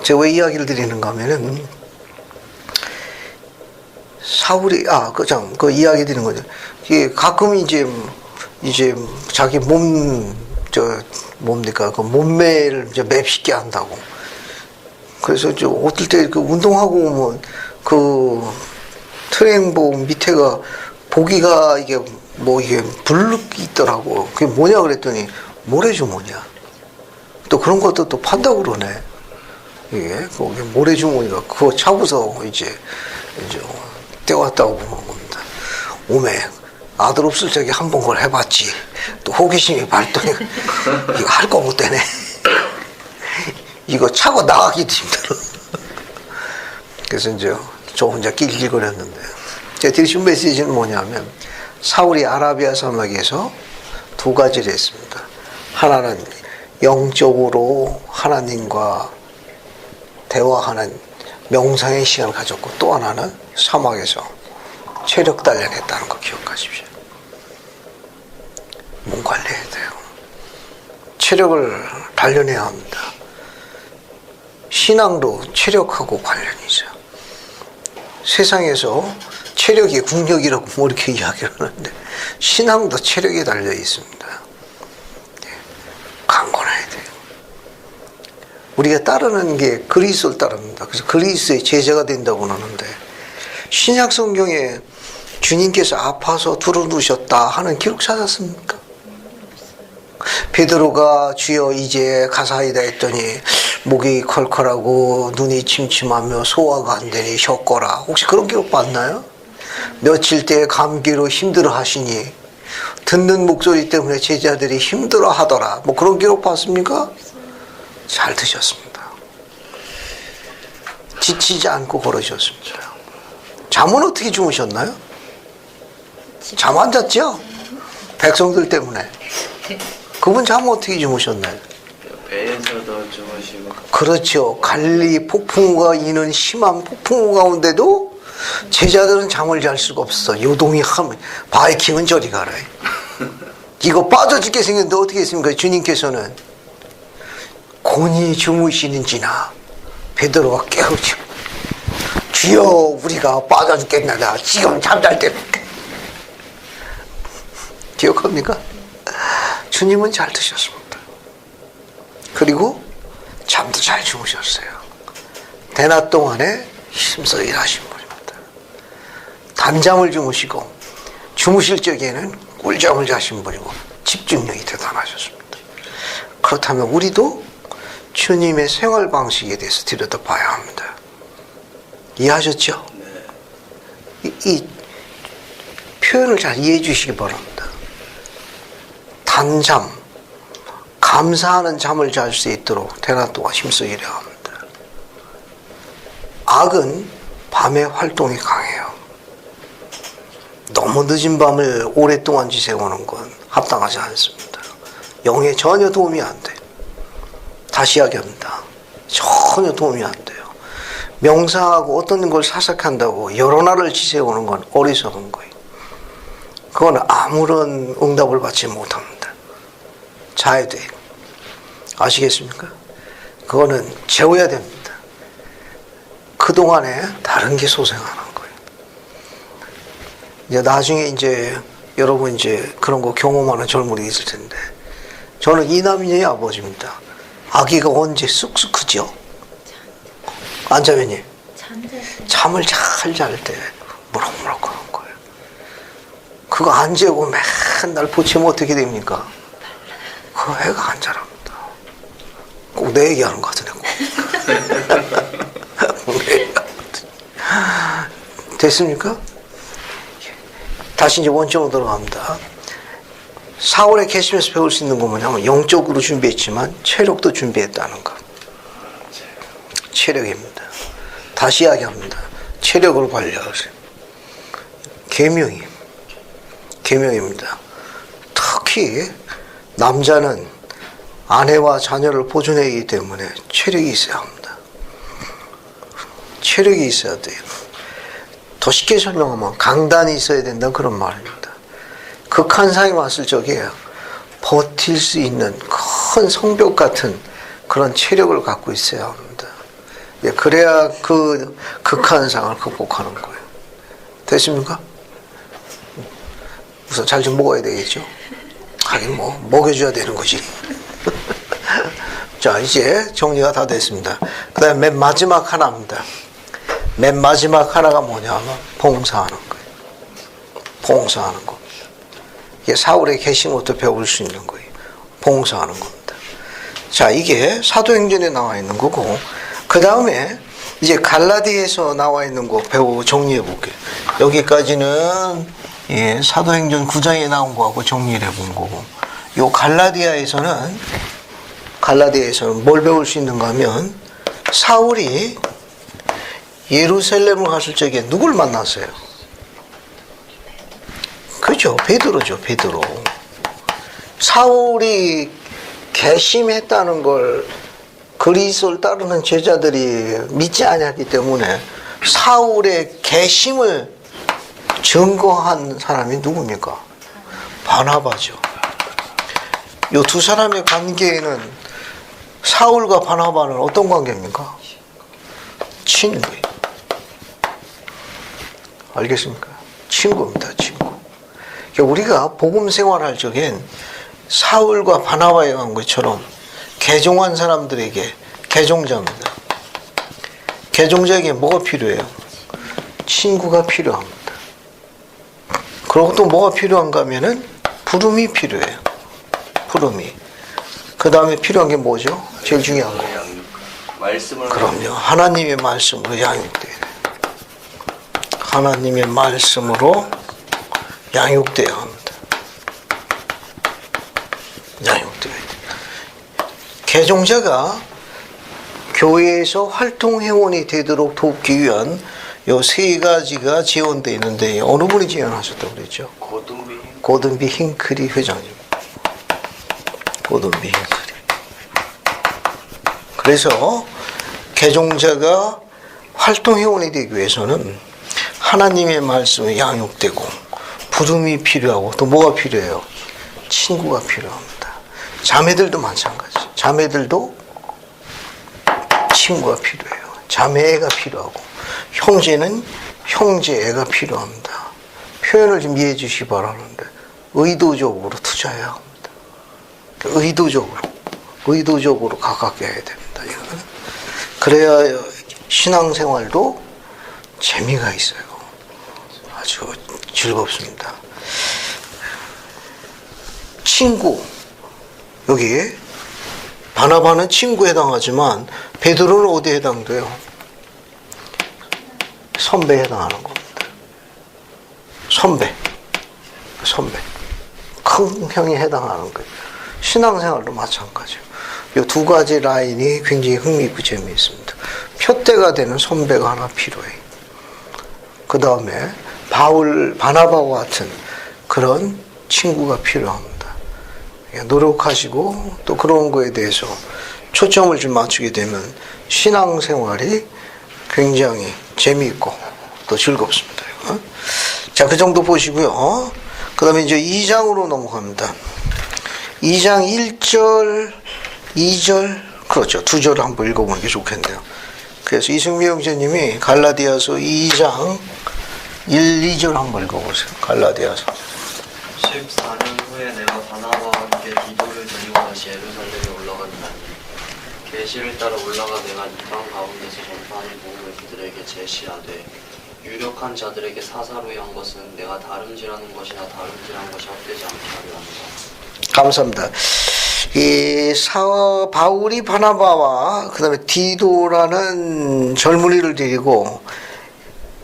A: 제가 왜 이야기를 드리는가 하면은, 사울이, 그 이야기 드리는 거죠. 이게 가끔 이제 자기 그 몸매를 이제 맵시게 한다고. 그래서 어떨 때 그 운동하고 오면 그 트레이닝복 밑에가 보기가 이게 블룩이 있더라고. 그게 뭐냐 그랬더니 모래주머니야. 또 그런 것도 또 판다고 그러네. 이게 거기 모래주머니가 그거 차고서 이제 떼왔다고 그러는 겁니다. 오메 아들 없을 적에 한 번 그걸 해봤지. 또 호기심이 발동해. 이거 할 거 못 되네. 이거 차고 나가기도 힘들어. 그래서 이제 저 혼자 낄낄거렸는데, 제가 드리신 메시지는 뭐냐면, 사울이 아라비아 사막에서 두 가지를 했습니다. 하나는 영적으로 하나님과 대화하는 명상의 시간을 가졌고, 또 하나는 사막에서 체력 단련했다는 거 기억하십시오. 몸 관리해야 돼요. 체력을 단련해야 합니다. 신앙도 체력하고 관련이 있어요. 세상에서 체력이 국력이라고 뭐 이렇게 이야기를 하는데, 신앙도 체력에 달려 있습니다. 강건해야 돼요. 우리가 따르는 게 그리스도를 따릅니다. 그래서 그리스도의 제자가 된다고 하는데, 신약 성경에 주님께서 아파서 두루누셨다 하는 기록 찾았습니까? 베드로가 주여 이제 가사이다 했더니 목이 컬컬하고 눈이 침침하며 소화가 안 되니 쉬었거라. 혹시 그런 기록 봤나요? 며칠째 감기로 힘들어 하시니 듣는 목소리 때문에 제자들이 힘들어 하더라. 뭐 그런 기록 봤습니까? 잘 드셨습니다. 지치지 않고 걸으셨습니다. 잠은 어떻게 주무셨나요? 잠 안 잤죠? 백성들 때문에. 그분 잠 어떻게 주무셨나요?
B: 배에서도 주무시고.
A: 그렇죠. 갈리 폭풍우가 이는 심한 폭풍우 가운데도 제자들은 잠을 잘 수가 없어. 요동이 하면 바이킹은 저리 가라. 이거 빠져 죽게 생겼는데 어떻게 했습니까? 주님께서는 곤히 주무시는지나 베드로가 깨우쳐. 주여 우리가 빠져 죽겠나다. 지금 잠잘 때. 기억합니까? 주님은 잘 드셨습니다. 그리고 잠도 잘 주무셨어요. 대낮 동안에 힘써 일하신 분입니다. 단잠을 주무시고 주무실 적에는 꿀잠을 자신 분이고 집중력이 대단하셨습니다. 그렇다면 우리도 주님의 생활 방식에 대해서 들여다봐야 합니다. 이해하셨죠? 이 표현을 잘 이해해 주시기 바랍니다. 단잠, 감사하는 잠을 잘 수 있도록 대낮 동안 힘써 일해야 합니다. 악은 밤에 활동이 강해요. 너무 늦은 밤을 오랫동안 지새우는 건 합당하지 않습니다. 영에 전혀 도움이 안 돼요. 다시 이야기합니다. 전혀 도움이 안 돼요. 명상하고 어떤 걸 사색한다고 여러 날을 지새우는 건 어리석은 거예요. 그건 아무런 응답을 받지 못합니다. 자야 돼요. 아시겠습니까? 그거는 재워야 됩니다. 그동안에 다른 게 소생하는 거예요. 이제 나중에 이제 여러분 이제 그런 거 경험하는 젊은이 있을 텐데, 저는 이남인의 아버지입니다. 아기가 언제 쑥쑥 크죠? 안 자매님? 잠을 잘 잘 때 무럭무럭 그런 거예요. 그거 안 재고 맨날 보채면 어떻게 됩니까? 그 애가 안 자랍니다. 꼭 내 얘기하는 것 같은데. 꼭 내 얘기하는 됐습니까? 다시 이제 원점으로 들어갑니다. 4월에 계시면서 배울 수 있는 건 뭐냐면 영적으로 준비했지만 체력도 준비했다는 것. 체력입니다. 다시 이야기합니다. 체력을 관리하세요. 계명입니다. 특히 남자는 아내와 자녀를 보존해야 하기 때문에 체력이 있어야 합니다. 체력이 있어야 돼요. 더 쉽게 설명하면 강단이 있어야 된다는 그런 말입니다. 극한 상황이 왔을 적에 버틸 수 있는 큰 성벽 같은 그런 체력을 갖고 있어야 합니다. 그래야 그 극한 상황을 극복하는 거예요. 됐습니까? 우선 잘 좀 먹어야 되겠죠? 하긴 뭐 먹여줘야 되는 거지. 자, 이제 정리가 다 됐습니다. 그 다음에 맨 마지막 하나입니다. 맨 마지막 하나가 뭐냐면 봉사하는 거예요. 봉사하는 겁니다. 이게 사울의 계시부터 배울 수 있는 거예요. 봉사하는 겁니다. 자, 이게 사도행전에 나와 있는 거고, 그 다음에 이제 갈라디아에서 나와 있는 거 배우고 정리해 볼게요. 여기까지는 사도행전 9장에 나온 거하고 정리를 해본 거고, 요 갈라디아에서는 뭘 배울 수 있는가 하면, 사울이 예루살렘을 갔을 적에 누굴 만났어요? 그죠? 베드로죠, 베드로. 사울이 개심했다는 걸 그리스도를 따르는 제자들이 믿지 않았기 때문에 사울의 개심을 증거한 사람이 누굽니까? 바나바죠. 이 두 사람의 관계에는 사울과 바나바는 어떤 관계입니까? 친구예요. 알겠습니까? 친구입니다. 친구. 우리가 복음 생활할 적엔 사울과 바나바의 관계처럼 개종한 사람들에게 개종자입니다. 개종자에게 뭐가 필요해요? 친구가 필요합니다. 그리고 또 뭐가 필요한가 하면은 부름이 필요해요. 부름이. 그 다음에 필요한 게 뭐죠? 제일 중요한 거.
B: 말씀을.
A: 그럼요. 하나님의 말씀으로 양육돼야 돼요. 하나님의 말씀으로 양육돼야 합니다. 양육돼야 돼요. 개종자가 교회에서 활동 회원이 되도록 돕기 위한 요 세 가지가 지원되어 있는데 어느 분이 지원하셨다고 그랬죠? 고든비 힝크리 회장님. 고든비 힝크리. 그래서 개종자가 활동 회원이 되기 위해서는 하나님의 말씀에 양육되고 부름이 필요하고 또 뭐가 필요해요? 친구가 필요합니다. 자매들도 마찬가지. 자매들도 친구가 필요해요. 자매애가 필요하고 형제는 형제애가 필요합니다. 표현을 좀 이해해 주시기 바라는데 의도적으로 투자해야 합니다. 의도적으로 가깝게 해야 됩니다. 이거는. 그래야 신앙생활도 재미가 있어요. 아주 즐겁습니다. 친구. 여기 바나바는 친구에 해당하지만 베드로는 어디에 해당돼요? 선배에 해당하는 겁니다. 선배. 큰 형이 해당하는 거예요. 신앙생활도 마찬가지예요. 이 두 가지 라인이 굉장히 흥미있고 재미있습니다. 표대가 되는 선배가 하나 필요해요. 그 다음에 바나바와 같은 그런 친구가 필요합니다. 노력하시고 또 그런 거에 대해서 초점을 좀 맞추게 되면 신앙생활이 굉장히 재미있고 또 즐겁습니다. 자, 그 정도 보시고요. 그 다음에 이제 2장으로 넘어갑니다. 2장 1절, 2절, 그렇죠. 두 절을 한번 읽어보는 게 좋겠네요. 그래서 이승미 형제님이 갈라디아서 2장 1, 2절 한번 읽어보세요. 갈라디아서.
D: 14년 후에 내가 바나바와 함께 디도를 데리고 다시 예루살렘에 올라갔다니 계시를 따라 올라가 내가 이방 가운데서 전파하는 복음을 그들에게 제시하되 유력한 자들에게 사사로이 한 것은 내가 다름질하는 것이나 다름질한 것이 헛되지 않게 하려 합니다.
A: 감사합니다. 바울이 바나바와 그 다음에 디도라는 젊은이를 데리고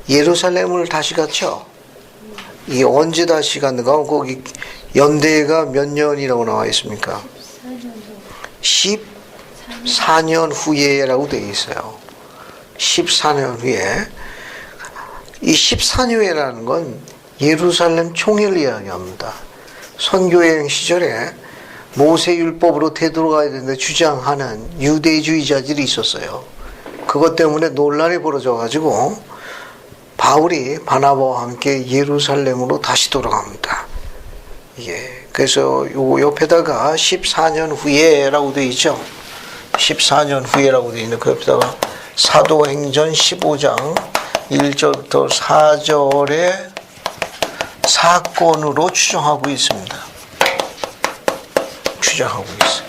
A: 예루살렘을 다시 갔죠. 이게 언제 다시 갔는가? 거기 연대가 몇 년이라고 나와 있습니까? 14년 후에라고 되어 있어요. 14년 후에. 이 14년 후에라는 건 예루살렘 총회를 이야기합니다. 선교여행 시절에 모세율법으로 되돌아가야 되는데 주장하는 유대주의자들이 있었어요. 그것 때문에 논란이 벌어져가지고 바울이 바나바와 함께 예루살렘으로 다시 돌아갑니다. 그래서 요 옆에다가 14년 후에라고 되어 있죠. 14년 후에라고 되어 있는 그 옆에다가 사도행전 15장 1절부터 4절의 사건으로 추정하고 있습니다. 추정하고 있어요.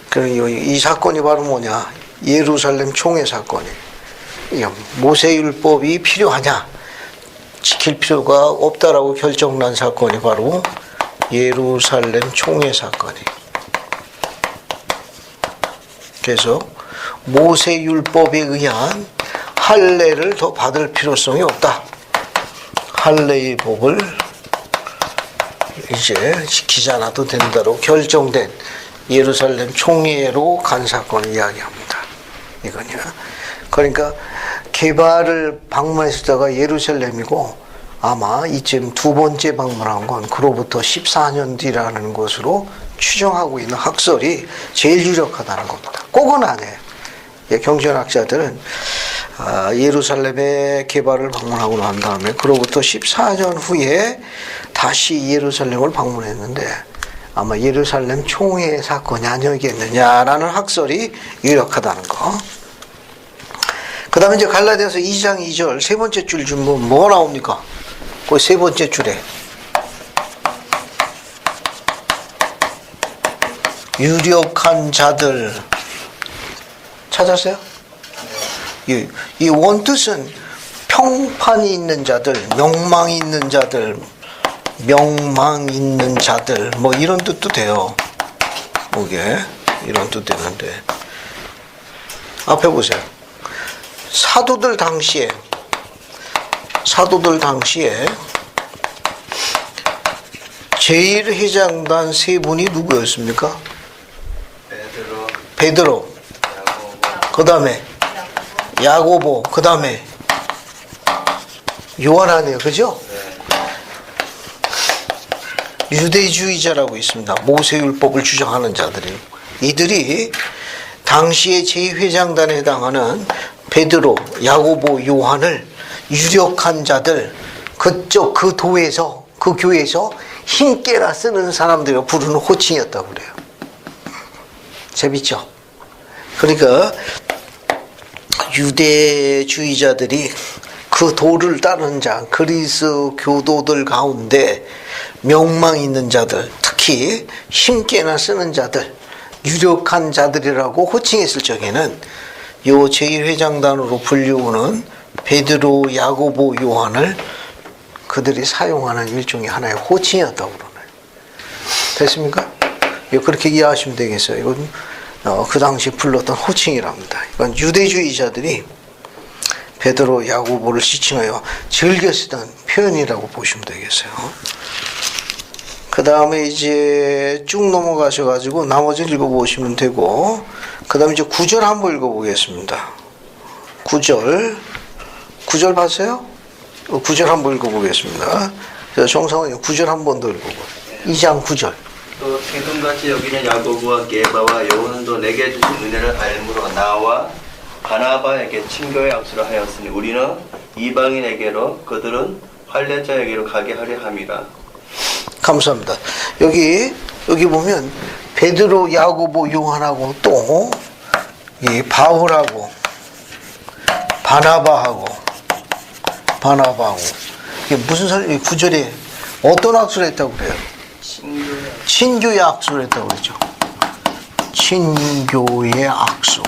A: 그리고 이 사건이 바로 뭐냐? 예루살렘 총회 사건이에요. 모세율법이 필요하냐? 지킬 필요가 없다라고 결정난 사건이 바로 예루살렘 총회 사건이에요. 그래서 모세율법에 의한 할례를 더 받을 필요성이 없다. 할례의 법을 이제 지키지 않아도 된다로 결정된 예루살렘 총회로 간 사건을 이야기합니다. 이거냐. 그러니까 개발을 방문했을 때가 예루살렘이고 아마 이쯤 두 번째 방문한 건 그로부터 14년 뒤라는 것으로 추정하고 있는 학설이 제일 유력하다는 겁니다. 꼭은 아니에요. 경전학자들은 예루살렘의 개발을 방문하고 난 다음에 그로부터 14년 후에 다시 예루살렘을 방문했는데 아마 예루살렘 총회 사건이 아니었겠느냐라는 학설이 유력하다는 거. 그 다음에 이제 갈라디아서 2장 2절 세 번째 줄 주면 뭐가 나옵니까? 그 세 번째 줄에 유력한 자들 찾았어요? 이 원뜻은 평판이 있는 자들, 명망이 있는 자들, 명망 있는 자들 뭐 이런 뜻도 돼요. 이게 이런 뜻 되는데 앞에 보세요. 사도들 당시에 제1회장단 세 분이 누구였습니까? 베드로, 그 다음에 야고보, 그 다음에 요한 아니에요, 그죠? 유대주의자라고 있습니다. 모세율법을 주장하는 자들이. 이들이 당시의 제2회장단에 해당하는 베드로, 야고보, 요한을 유력한 자들, 그쪽 그 도에서, 그 교회에서 힘께라 쓰는 사람들이 부르는 호칭이었다고 그래요. 재밌죠? 그러니까 유대주의자들이 그 도를 따르는 자, 그리스 교도들 가운데 명망 있는 자들, 특히 힘께나 쓰는 자들, 유력한 자들이라고 호칭했을 적에는 요 제1회장단으로 불리우는 베드로, 야고보, 요한을 그들이 사용하는 일종의 하나의 호칭이었다고 그러네요. 됐습니까? 그렇게 이해하시면 되겠어요. 이건 그 당시 불렀던 호칭이랍니다. 이건 유대주의자들이 베드로, 야고보를 지칭하여 즐겨 쓰던 표현이라고 보시면 되겠어요. 그 다음에 이제 쭉 넘어가셔가지고 나머지를 읽어보시면 되고, 그 다음에 이제 9절 한번 읽어보겠습니다. 9절 봤어요? 9절 한번 읽어보겠습니다. 정상은 9절 한 번 더 읽어보고. 2장 9절.
B: 또 생금같이 여기는 야고보와 게바와 요한도 내게 주신 은혜를 알므로 나와 바나바에게 친교의 악수를 하였으니 우리는 이방인에게로 그들은 할례자에게로 가게 하려 함이라.
A: 감사합니다. 여기 보면 베드로, 야고보, 요한하고 또 이 바울하고 바나바하고 이게 무슨 이 구절에 어떤 악수를 했다고 그래요? 친교의 악수를 했다고 그러죠. 친교의 악수.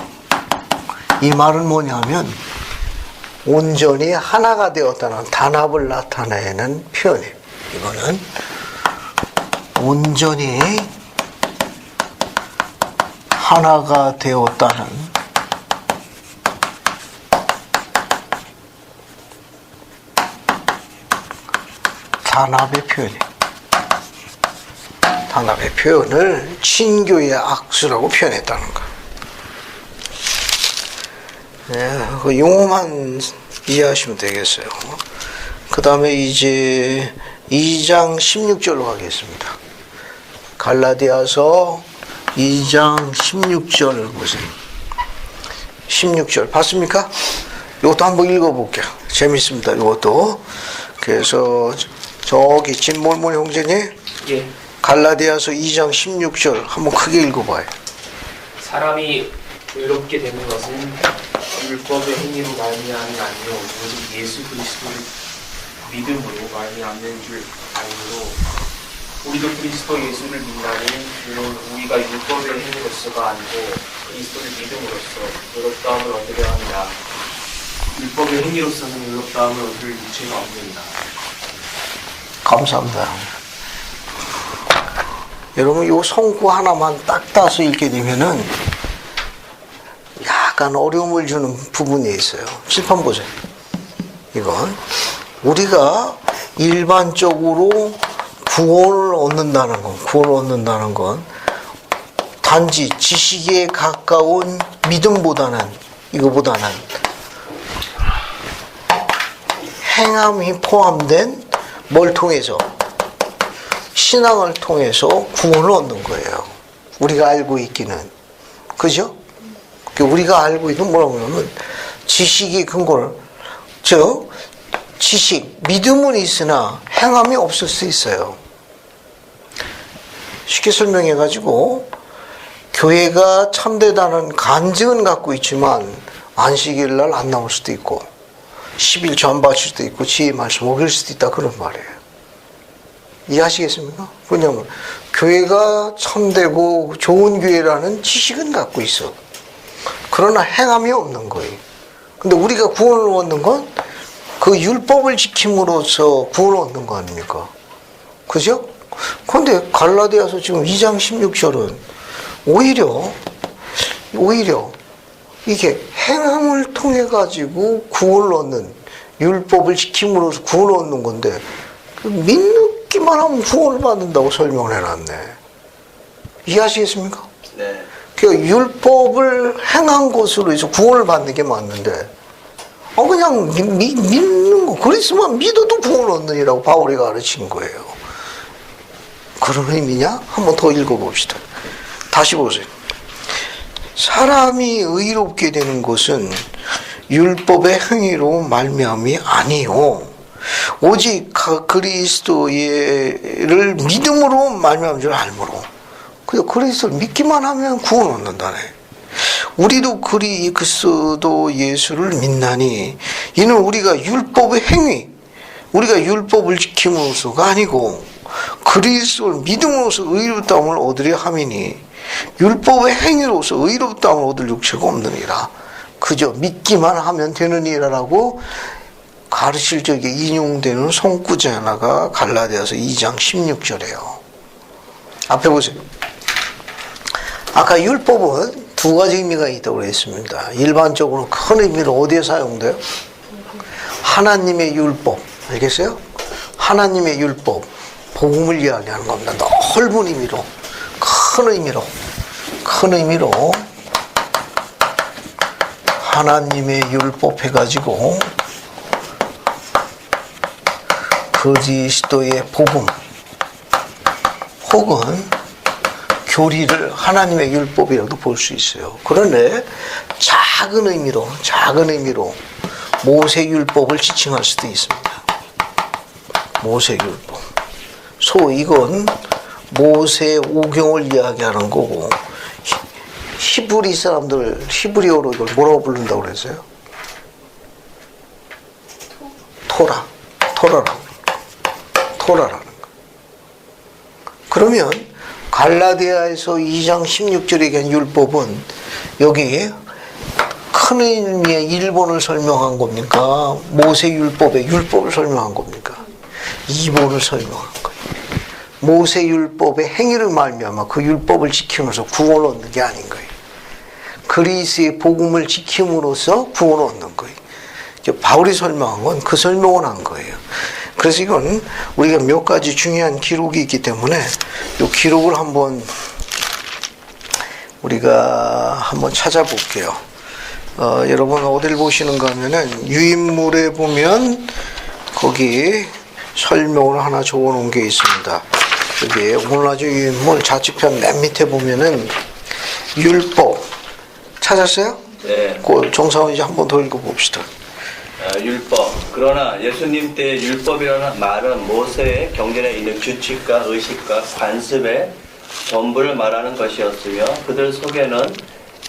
A: 이 말은 뭐냐면 온전히 하나가 되었다는 단합을 나타내는 표현이에요. 이거는 온전히 하나가 되었다는 단합의 표현이에요. 단합의 표현을 친교의 악수라고 표현했다는 거. 그 용어만 이해하시면 되겠어요. 그 다음에 이제 2장 16절로 가겠습니다. 갈라디아서 2장 16절 보세요. 16절 봤습니까? 이것도 한번 읽어볼게요. 재밌습니다. 이것도. 그래서 저기 진몰몰 형제님,
E: 예.
A: 갈라디아서 2장 16절 한번 크게 읽어봐요.
E: 사람이 의롭게 되는 것은 율법의 행위로 말미암이 아니요 오직 예수 그리스도를 믿음으로 말미암는 줄 아니므로 우리도 그리스도 예수를 믿나니 이는 우리가 율법의 행위로서가 아니고 그리스도를 믿음으로써 의롭다함을 얻으려 합니다. 율법의 행위로서는 의롭다함을 얻을 유체가 없느니라.
A: 감사합니다. 여러분 이 성구 하나만 딱 따서 읽게 되면은 약간 어려움을 주는 부분이 있어요. 칠판 보세요. 이건 우리가 일반적으로 구원을 얻는다는 건 단지 지식에 가까운 믿음보다는 행함이 포함된 뭘 통해서? 신앙을 통해서 구원을 얻는 거예요. 우리가 알고 있기는. 그죠? 우리가 알고 있는 뭐라고 하면 지식이 근거를, 지식, 믿음은 있으나 행함이 없을 수 있어요. 쉽게 설명해가지고, 교회가 참되다는 간증은 갖고 있지만, 안식일 날 안 나올 수도 있고, 11조 안 바칠 수도 있고, 지혜 말씀 어길 수도 있다. 그런 말이에요. 이해하시겠습니까? 왜냐하면, 교회가 참되고 좋은 교회라는 지식은 갖고 있어. 그러나 행함이 없는 거예요. 근데 우리가 구원을 얻는 건 그 율법을 지킴으로써 구원을 얻는 거 아닙니까? 그죠? 그런데 갈라디아서 지금 2장 16절은 오히려 이게 행함을 통해 가지고 구원을 얻는, 율법을 지킴으로써 구원을 얻는 건데 믿기만 하면 구원을 받는다고 설명을 해놨네. 이해하시겠습니까?
B: 네.
A: 그 율법을 행한 것으로 해서 구원을 받는 게 맞는데, 그냥 믿는 거, 그리스만 믿어도 구원을 얻느니라고 바울이 가르친 거예요. 그런 의미냐? 한번 더 읽어봅시다. 다시 보세요. 사람이 의롭게 되는 것은 율법의 행위로 말미암이 아니요, 오직 그리스도를 믿음으로 말미암은 줄 알므로. 그리스도를 믿기만 하면 구원 얻는다네. 우리도 그리스도 예수를 믿나니 이는 우리가 율법의 행위, 우리가 율법을 지킴으로써가 아니고 그리스도를 믿음으로써 의롭다함을 얻으려 함이니 율법의 행위로서 의롭다함을 얻을 육체가 없느니라. 그저 믿기만 하면 되느니라라고 가르칠 적에 인용되는 손구제 하나가 갈라디아서 2장 16절이에요. 앞에 보세요. 아까 율법은 두 가지 의미가 있다고 했습니다. 일반적으로 큰 의미로 어디에 사용돼요? 하나님의 율법. 알겠어요? 하나님의 율법. 복음을 이야기하는 겁니다. 넓은 의미로, 큰 의미로 하나님의 율법 해가지고 그리스도의 복음 혹은 교리를 하나님의 율법이라도 볼 수 있어요. 그런데 작은 의미로 모세 율법을 지칭할 수도 있습니다. 모세 율법. 이건 모세 오경을 이야기하는 거고, 히브리 사람들 히브리어로 이걸 뭐라고 부른다고 그랬어요? 토라라는 거. 그러면 갈라디아에서 2장 16절에 얘기한 율법은 여기 큰 의미의 1번을 설명한 겁니까? 모세 율법의 율법을 설명한 겁니까? 2번을 설명한 거예요. 모세 율법의 행위를 말미암아 그 율법을 지키면서 구원을 얻는 게 아닌 거예요. 그리스의 복음을 지킴으로써 구원을 얻는 거예요. 바울이 설명한 건 그 설명을 한 거예요. 그래서 이건 우리가 몇 가지 중요한 기록이 있기 때문에 이 기록을 우리가 한번 찾아볼게요. 여러분 어딜 보시는가 하면은 유인물에 보면 거기 설명을 하나 적어 놓은 게 있습니다. 여기 오늘날의 유인물 좌측편 맨 밑에 보면은 율법 찾았어요?
B: 네.
A: 그 정사원 이제 한번 더 읽어봅시다.
B: 율법. 그러나 예수님 때 율법이라는 말은 모세의 경전에 있는 규칙과 의식과 관습의 전부를 말하는 것이었으며 그들 속에는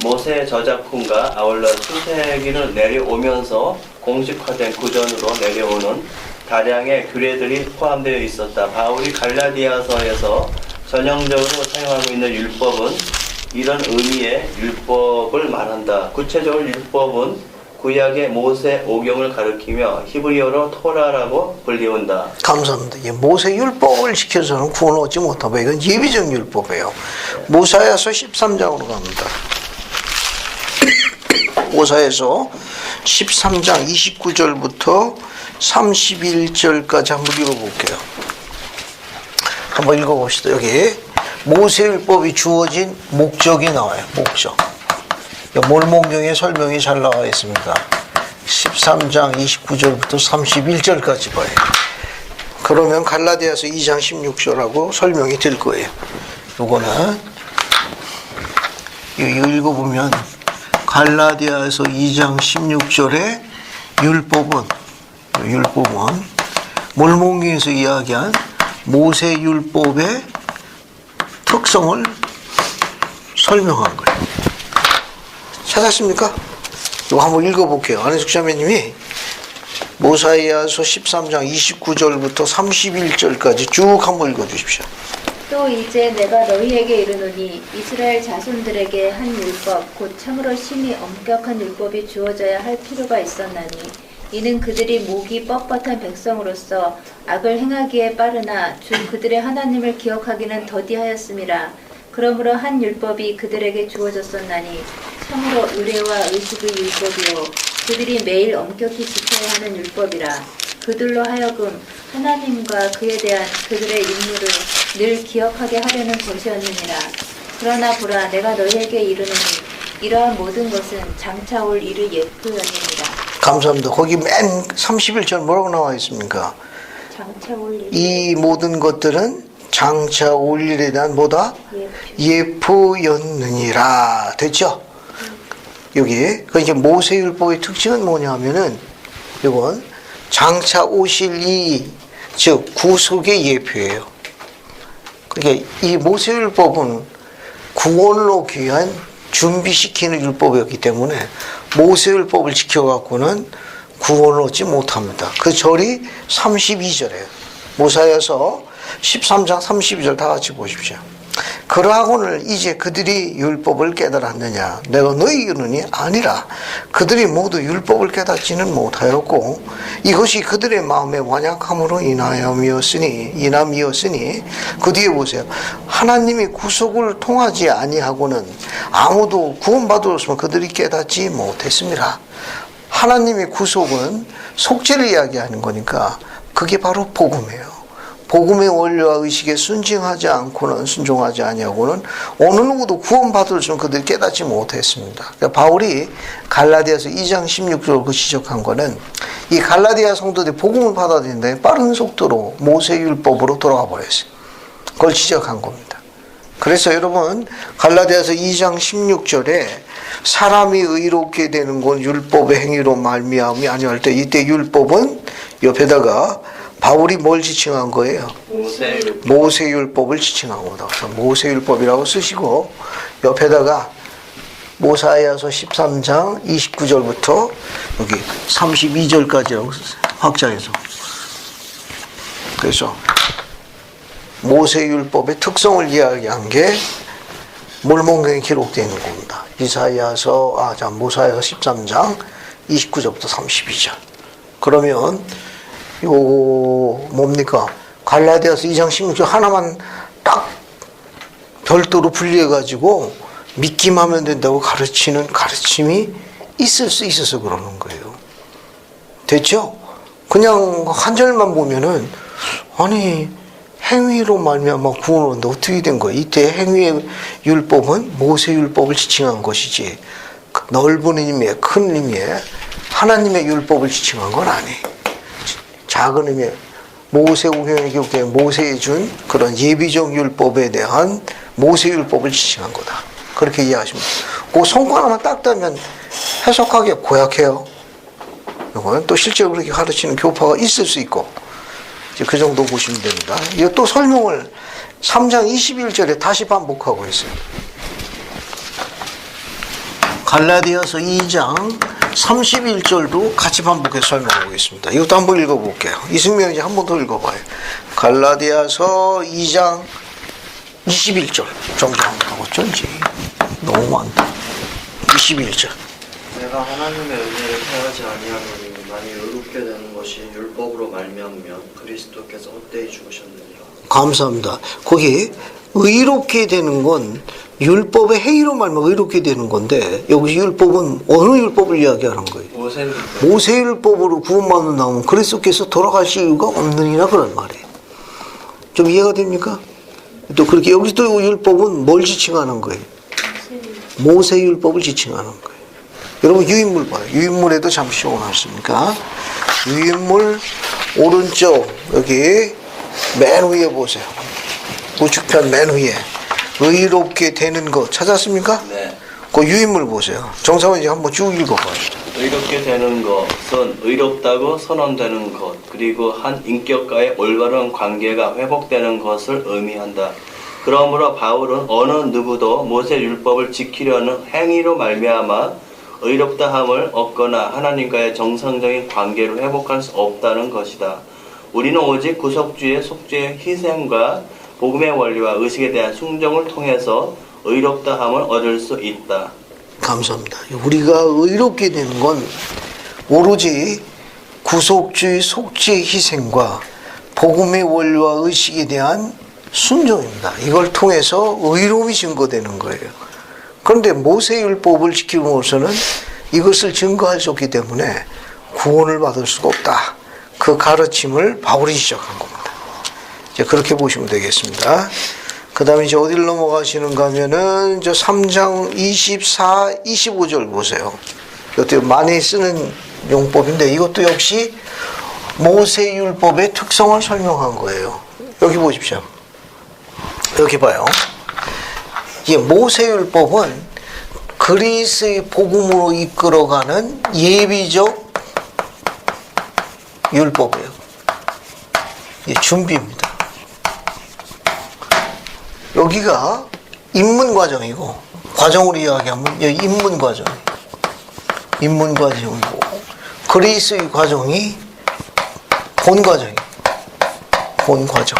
B: 모세의 저작품과 아울러 수세기를 내려오면서 공식화된 구전으로 내려오는 다량의 규례들이 포함되어 있었다. 바울이 갈라디아서에서 전형적으로 사용하고 있는 율법은 이런 의미의 율법을 말한다. 구체적으로 율법은 구약의 모세 오경을 가리키며 히브리어로 토라라고 불리운다.
A: 감사합니다. 모세 율법을 지켜서는 구원을 얻지 못하고 이건 예비적 율법이에요. 모사야서 13장으로 갑니다. 모사에서 13장 29절부터 31절까지 한번 읽어볼게요. 한번 읽어봅시다. 여기 모세율법이 주어진 목적이 나와요. 목적. 몰목경에 설명이 잘 나와 있습니다. 13장 29절부터 31절까지 봐요. 그러면 갈라디아서 2장 16절하고 설명이 될 거예요. 요거는 이거 읽어보면 갈라디아서 2장 16절에 율법은 몰몬기에서 이야기한 모세율법의 특성을 설명한 거예요. 찾았습니까? 이거 한번 읽어볼게요. 안혜숙 자매님이 모사이아서 13장 29절부터 31절까지 쭉 한번 읽어주십시오.
C: 또 이제 내가 너희에게 이르노니 이스라엘 자손들에게 한 율법 곧 참으로 심히 엄격한 율법이 주어져야 할 필요가 있었나니 이는 그들이 목이 뻣뻣한 백성으로서 악을 행하기에 빠르나 주 그들의 하나님을 기억하기는 더디하였음이라. 그러므로 한 율법이 그들에게 주어졌었나니 참으로 의례와 의식의 율법이요 그들이 매일 엄격히 지켜야 하는 율법이라. 그들로 하여금 하나님과 그에 대한 그들의 임무를 늘 기억하게 하려는 것이었느니라. 그러나 보라 내가 너희에게 이르노니 이러한 모든 것은 장차 올 일의 예표였느니라.
A: 감사합니다. 거기 맨 31절 뭐라고 나와 있습니까?
C: 장차 올 일.
A: 이 모든 것들은 장차 올 일에 대한 뭐다? 예표였느니라. 됐죠? 여기 그러니까 모세율법의 특징은 뭐냐면은 이건 장차 오실 즉 구속의 예표예요. 그러니까 이 모세율법은 구원으로 귀한 준비시키는 율법이었기 때문에 모세율법을 지켜갖고는 구원을 얻지 못합니다. 그 절이 32절이에요. 모사야서 13장 32절 다 같이 보십시오. 그러하고는 이제 그들이 율법을 깨달았느냐? 내가 너희에게 이르노니 아니라 그들이 모두 율법을 깨닫지는 못하였고 이것이 그들의 마음의 완약함으로 인함이었으니 그 뒤에 보세요. 하나님이 구속을 통하지 아니하고는 아무도 구원받으었으면 그들이 깨닫지 못했습니다. 하나님의 구속은 속죄를 이야기하는 거니까 그게 바로 복음이에요. 복음의 원리와 의식에 순종하지 아니하고는 어느 누구도 구원받을 줄 그들이 깨닫지 못했습니다. 그러니까 바울이 갈라디아서 2장 16절을 그 지적한 거는 이 갈라디아 성도들이 복음을 받아들이는데 빠른 속도로 모세율법으로 돌아가 버렸어요. 그걸 지적한 겁니다. 그래서 여러분 갈라디아서 2장 16절에 사람이 의롭게 되는 건 율법의 행위로 말미암이 아니할 때 이때 율법은 옆에다가 바울이 뭘 지칭한 거예요? 모세율법을 지칭한 거다. 그래서 모세율법이라고 쓰시고 옆에다가 모사이아서 13장 29절부터 여기 32절까지라고 확장해서 그래서 모세율법의 특성을 이야기한 게 몰몬경에 기록되어 있는 겁니다. 모사이아서 13장 29절부터 32절. 그러면 요 뭡니까? 갈라디아서 2장 16절 하나만 딱 별도로 분리해가지고 믿기만 하면 된다고 가르치는 가르침이 있을 수 있어서 그러는 거예요. 됐죠? 그냥 한 절만 보면은 아니 행위로 말미암아 구원을 얻는다 어떻게 된 거예요? 이때 행위의 율법은 모세율법을 지칭한 것이지 넓은 의미의 큰 의미의 하나님의 율법을 지칭한 건 아니에요. 작은 의미의 모세오경에 기록된 모세에 준 그런 예비적 율법에 대한 모세율법을 지칭한 거다. 그렇게 이해하시면 돼요. 그 성과 하나만 딱 따면 해석하기가 고약해요. 이거는 또 실제로 그렇게 가르치는 교파가 있을 수 있고 이제 그 정도 보시면 됩니다. 이거 또 설명을 3장 21절에 다시 반복하고 있어요. 갈라디아서 2장 31절도 같이 반복해서 설명하고 있습니다. 이것도 한번 읽어볼게요. 이승명 이제 한 번 더 읽어봐요. 갈라디아서 2장 21절 정도 한번 하고죠. 이제 너무 많다. 21절.
D: 내가 하나님의 은혜를 패하지 아니하노니 만일 의롭게 되는 것이 율법으로 말미암으면 그리스도께서 헛되이 죽으셨느니라.
A: 감사합니다. 거기 의롭게 되는 건 율법의 행위로 말미암아 의롭게 되는 건데 여기 율법은 어느 율법을 이야기하는 거예요? 모세율법으로 구원받는 나오면 그리스도께서 돌아가실 이유가 없느니라 그런 말이에요. 좀 이해가 됩니까? 또 그렇게 여기서 또 율법은 뭘 지칭하는 거예요? 모세율법을 지칭하는 거예요. 여러분 유인물 봐요. 유인물에도 잠시 오놨습니까? 유인물 오른쪽 여기 맨 위에 보세요. 우측편 맨 위에 의롭게 되는 것 찾았습니까?
F: 네.
A: 그 유인물 보세요. 정사원이 한번 쭉 읽어봐요.
F: 의롭게 되는 것은 의롭다고 선언되는 것, 그리고 한 인격과의 올바른 관계가 회복되는 것을 의미한다. 그러므로 바울은 어느 누구도 모세 율법을 지키려는 행위로 말미암아 의롭다함을 얻거나 하나님과의 정상적인 관계를 회복할 수 없다는 것이다. 우리는 오직 구속주의 속죄의 희생과 복음의 원리와 의식에 대한 순종을 통해서 의롭다함을 얻을 수 있다.
A: 감사합니다. 우리가 의롭게 되는 건 오로지 구속주의 속죄의 희생과 복음의 원리와 의식에 대한 순종입니다. 이걸 통해서 의로움이 증거되는 거예요. 그런데 모세율법을 지킴으로써는 이것을 증거할 수 없기 때문에 구원을 받을 수가 없다. 그 가르침을 바울이 시작한 겁니다. 이제 그렇게 보시면 되겠습니다. 그 다음에 이제 어디를 넘어가시는가 하면은 저 3장 24, 25절 보세요. 이것도 많이 쓰는 용법인데 이것도 역시 모세율법의 특성을 설명한 거예요. 여기 보십시오. 여기 봐요. 이 모세율법은 그리스의 복음으로 이끌어가는 예비적 율법이에요. 이 준비입니다. 여기가 입문 과정이고, 과정으로 이야기하면 여기 입문 과정이에요. 입문 과정이고, 그리스의 과정이 본 과정이에요. 본 과정.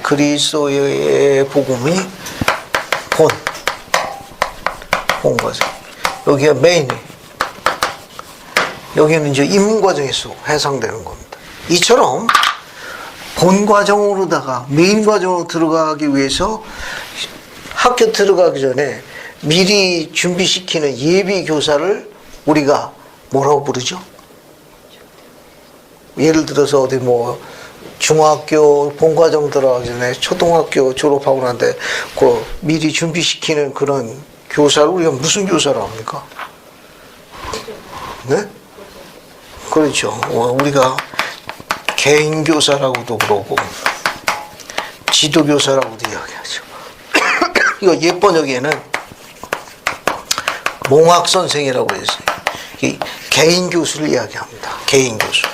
A: 그리스도의 복음이 본 과정. 여기가 메인이에요. 여기는 이제 입문 과정에서 해상되는 겁니다. 이처럼 본 과정으로다가 메인 과정으로 들어가기 위해서 학교 들어가기 전에 미리 준비시키는 예비 교사를 우리가 뭐라고 부르죠? 예를 들어서 어디 뭐 중학교 본과정 들어가기 전에 초등학교 졸업하고 난데 그 미리 준비시키는 그런 교사를 우리가 무슨 교사라고 합니까? 네? 그렇죠. 우리가 개인 교사라고도 그러고 지도 교사라고도 이야기하죠. 이거 옛 번역에는 몽학 선생이라고 해서 개인 교수를 이야기합니다. 개인 교수.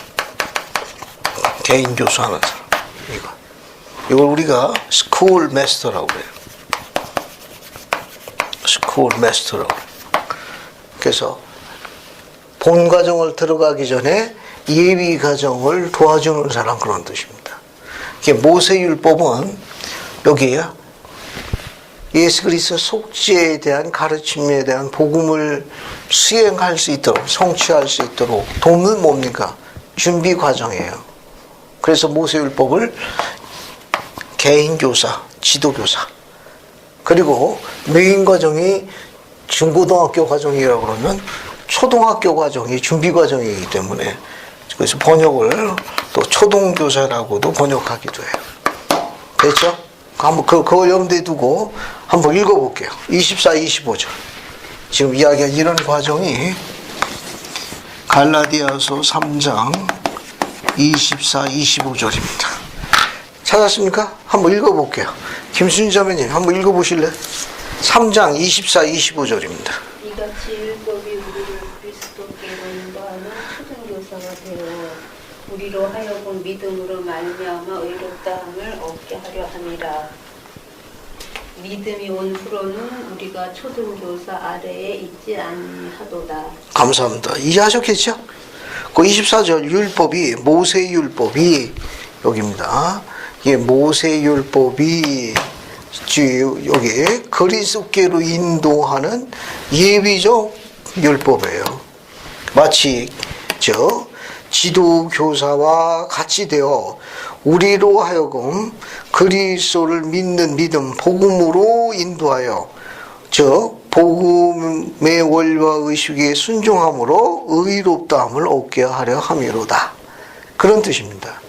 A: 개인 교수 하는 사람. 이걸 우리가 스쿨 마스터라고 해요. 스쿨 마스터라고. 그래서 본 과정을 들어가기 전에 예비 과정을 도와주는 사람, 그런 뜻입니다. 모세율법은 여기에 예수 그리스도 속죄에 대한 가르침에 대한 복음을 수행할 수 있도록, 성취할 수 있도록 돕는 뭡니까? 준비 과정이에요. 그래서 모세율법을 개인교사, 지도교사, 그리고 메인 과정이 중고등학교 과정이라고 그러면 초등학교 과정이 준비 과정이기 때문에 그래서 번역을 또 초등교사라고도 번역하기도 해요. 됐죠? 한번 그걸 염두에 두고 한번 읽어볼게요. 24, 25절. 지금 이야기한 이런 과정이 갈라디아서 3장 24, 25절입니다. 찾았습니까? 한번 읽어볼게요. 김순희 자매님 한번 읽어보실래요? 3장 24, 25절입니다.
C: 이같이 율법이 우리를 그리스도께로 인도하는 초등교사가 되어 우리로 하여금 믿음으로 말미암아 의롭다함을 얻게 하려 함이라. 믿음이 온 후로는 우리가 초등교사 아래에 있지 아니하도다. 감사합니다.
A: 이해하셨겠죠? 그 24절 율법이 모세율법이 여기입니다. 이게 모세율법이 여기 그리스도께로 인도하는 예비적 율법이에요. 마치 지도교사와 같이 되어 우리로 하여금 그리스도를 믿는 믿음, 복음으로 인도하여 복음의 원리와 의식에 순종함으로 의롭다함을 얻게 하려 함이로다. 그런 뜻입니다.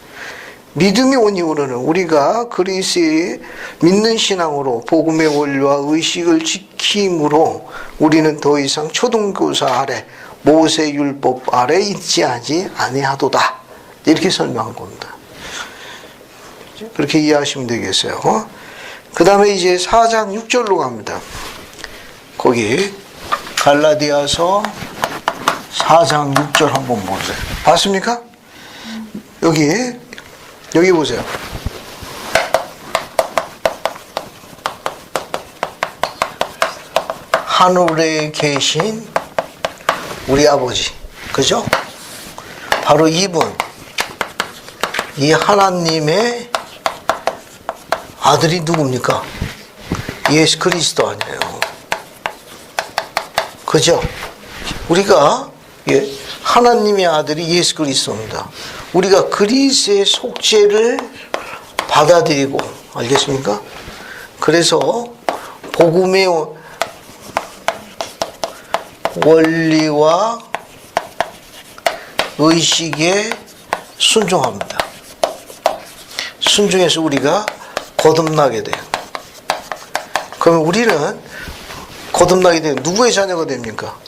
A: 믿음이 온 이후로는 우리가 그리스도의 믿는 신앙으로 복음의 원리와 의식을 지킴으로 우리는 더 이상 초등교사 아래 모세 율법 아래 있지 아니하도다. 이렇게 설명한 겁니다. 그렇게 이해하시면 되겠어요. 그 다음에 이제 4장 6절로 갑니다. 거기 갈라디아서 4장 6절 한번 보세요. 봤습니까? 여기 보세요. 하늘에 계신 우리 아버지, 그죠? 바로 이분, 이 하나님의 아들이 누굽니까? 예수 그리스도 아니에요. 그죠? 우리가 하나님의 아들이 예수 그리스도입니다. 우리가 그리스도의 속죄를 받아들이고, 알겠습니까? 그래서 복음의 원리와 의식에 순종합니다. 순종해서 우리가 거듭나게 돼요. 그러면 우리는 거듭나게 되면 누구의 자녀가 됩니까?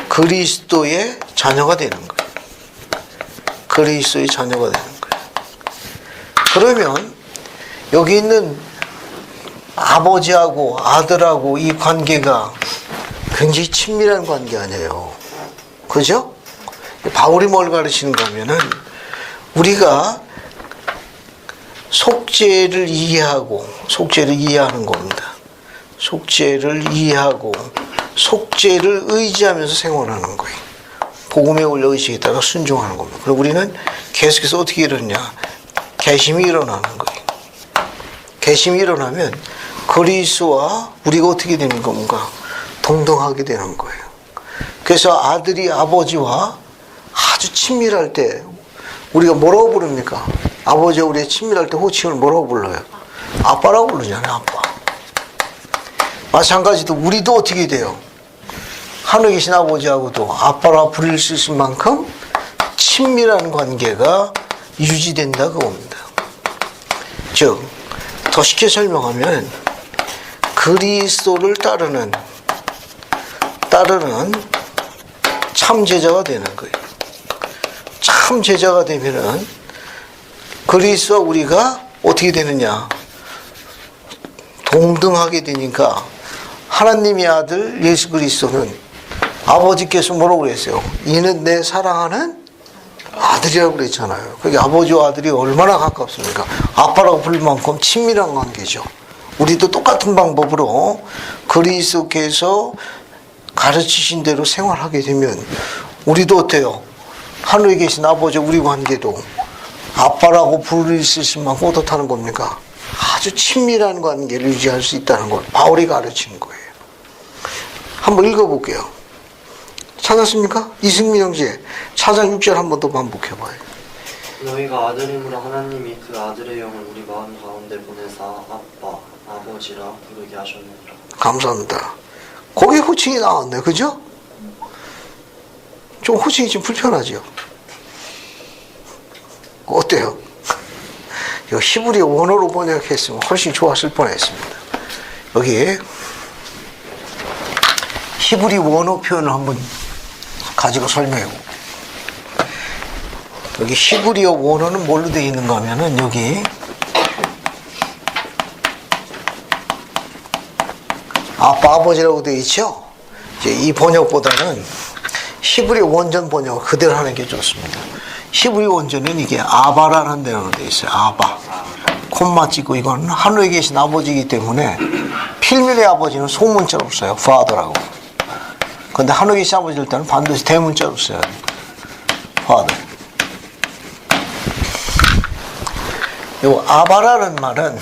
A: 그리스도의 자녀가 되는 거예요. 그리스도의 자녀가 되는 거예요. 그러면 여기 있는 아버지하고 아들하고 이 관계가 굉장히 친밀한 관계 아니에요. 그죠? 바울이 뭘 가르치는가 하면은 우리가 속죄를 이해하는 겁니다. 속죄를 이해하고 속죄를 의지하면서 생활하는 거예요. 복음의 원리 의식에 따라 순종하는 겁니다. 그리고 우리는 계속해서 어떻게 일어나냐? 개심이 일어나는 거예요. 개심이 일어나면 그리스도와 우리가 어떻게 되는 겁니까? 동등하게 되는 거예요. 그래서 아들이 아버지와 아주 친밀할 때 우리가 뭐라고 부릅니까? 아버지와 우리가 친밀할 때 호칭을 뭐라고 불러요? 아빠라고 부르잖아요. 아빠. 마찬가지로 우리도 어떻게 돼요? 하늘에 계신 아버지하고도 아빠라 부를 수 있을 만큼 친밀한 관계가 유지된다 그겁니다. 즉, 더 쉽게 설명하면 그리스도를 따르는 참 제자가 되는 거예요. 참 제자가 되면은 그리스도와 우리가 어떻게 되느냐? 동등하게 되니까 하나님의 아들 예수 그리스도는 아버지께서 뭐라고 그랬어요? 이는 내 사랑하는 아들이라고 그랬잖아요. 그게 아버지와 아들이 얼마나 가깝습니까? 아빠라고 부를 만큼 친밀한 관계죠. 우리도 똑같은 방법으로 그리스도께서 가르치신 대로 생활하게 되면 우리도 어때요? 하늘에 계신 아버지 우리 관계도 아빠라고 부를 수 있을 만큼 어떻다는 겁니까? 아주 친밀한 관계를 유지할 수 있다는 걸 바울이 가르치는 거예요. 한번 읽어볼게요. 찾았습니까? 이승민 형제 4장 6절 한 번 더 반복해봐요.
D: 너희가 아들임으로 하나님이 그 아들의 영을 우리 마음 가운데 보내사 아빠, 아버지라 부르게 하셨느니라. 감사합니다.
A: 거기에 호칭이 나왔네. 그죠? 좀 호칭이 좀 불편하죠? 어때요? 이거 히브리 원어로 번역했으면 훨씬 좋았을 뻔했습니다. 여기 히브리 원어 표현을 한번 가지고 설명해보고, 여기 히브리어 원어는 뭘로 되어 있는가 하면은 여기 아빠 아버지라고 되어 있죠. 이제 이 번역보다는 히브리 원전 번역 그대로 하는 게 좋습니다. 히브리 원전은 이게 아바라는 데로 되어 있어요. 아바. 콤마 찍고, 이건 하늘에 계신 아버지이기 때문에 필밀의 아버지는 소문자로 써요. father라고. 근데 하늘에 계신 아버지일 때는 반드시 대문자로 써요. father. 요 아바라는 말은,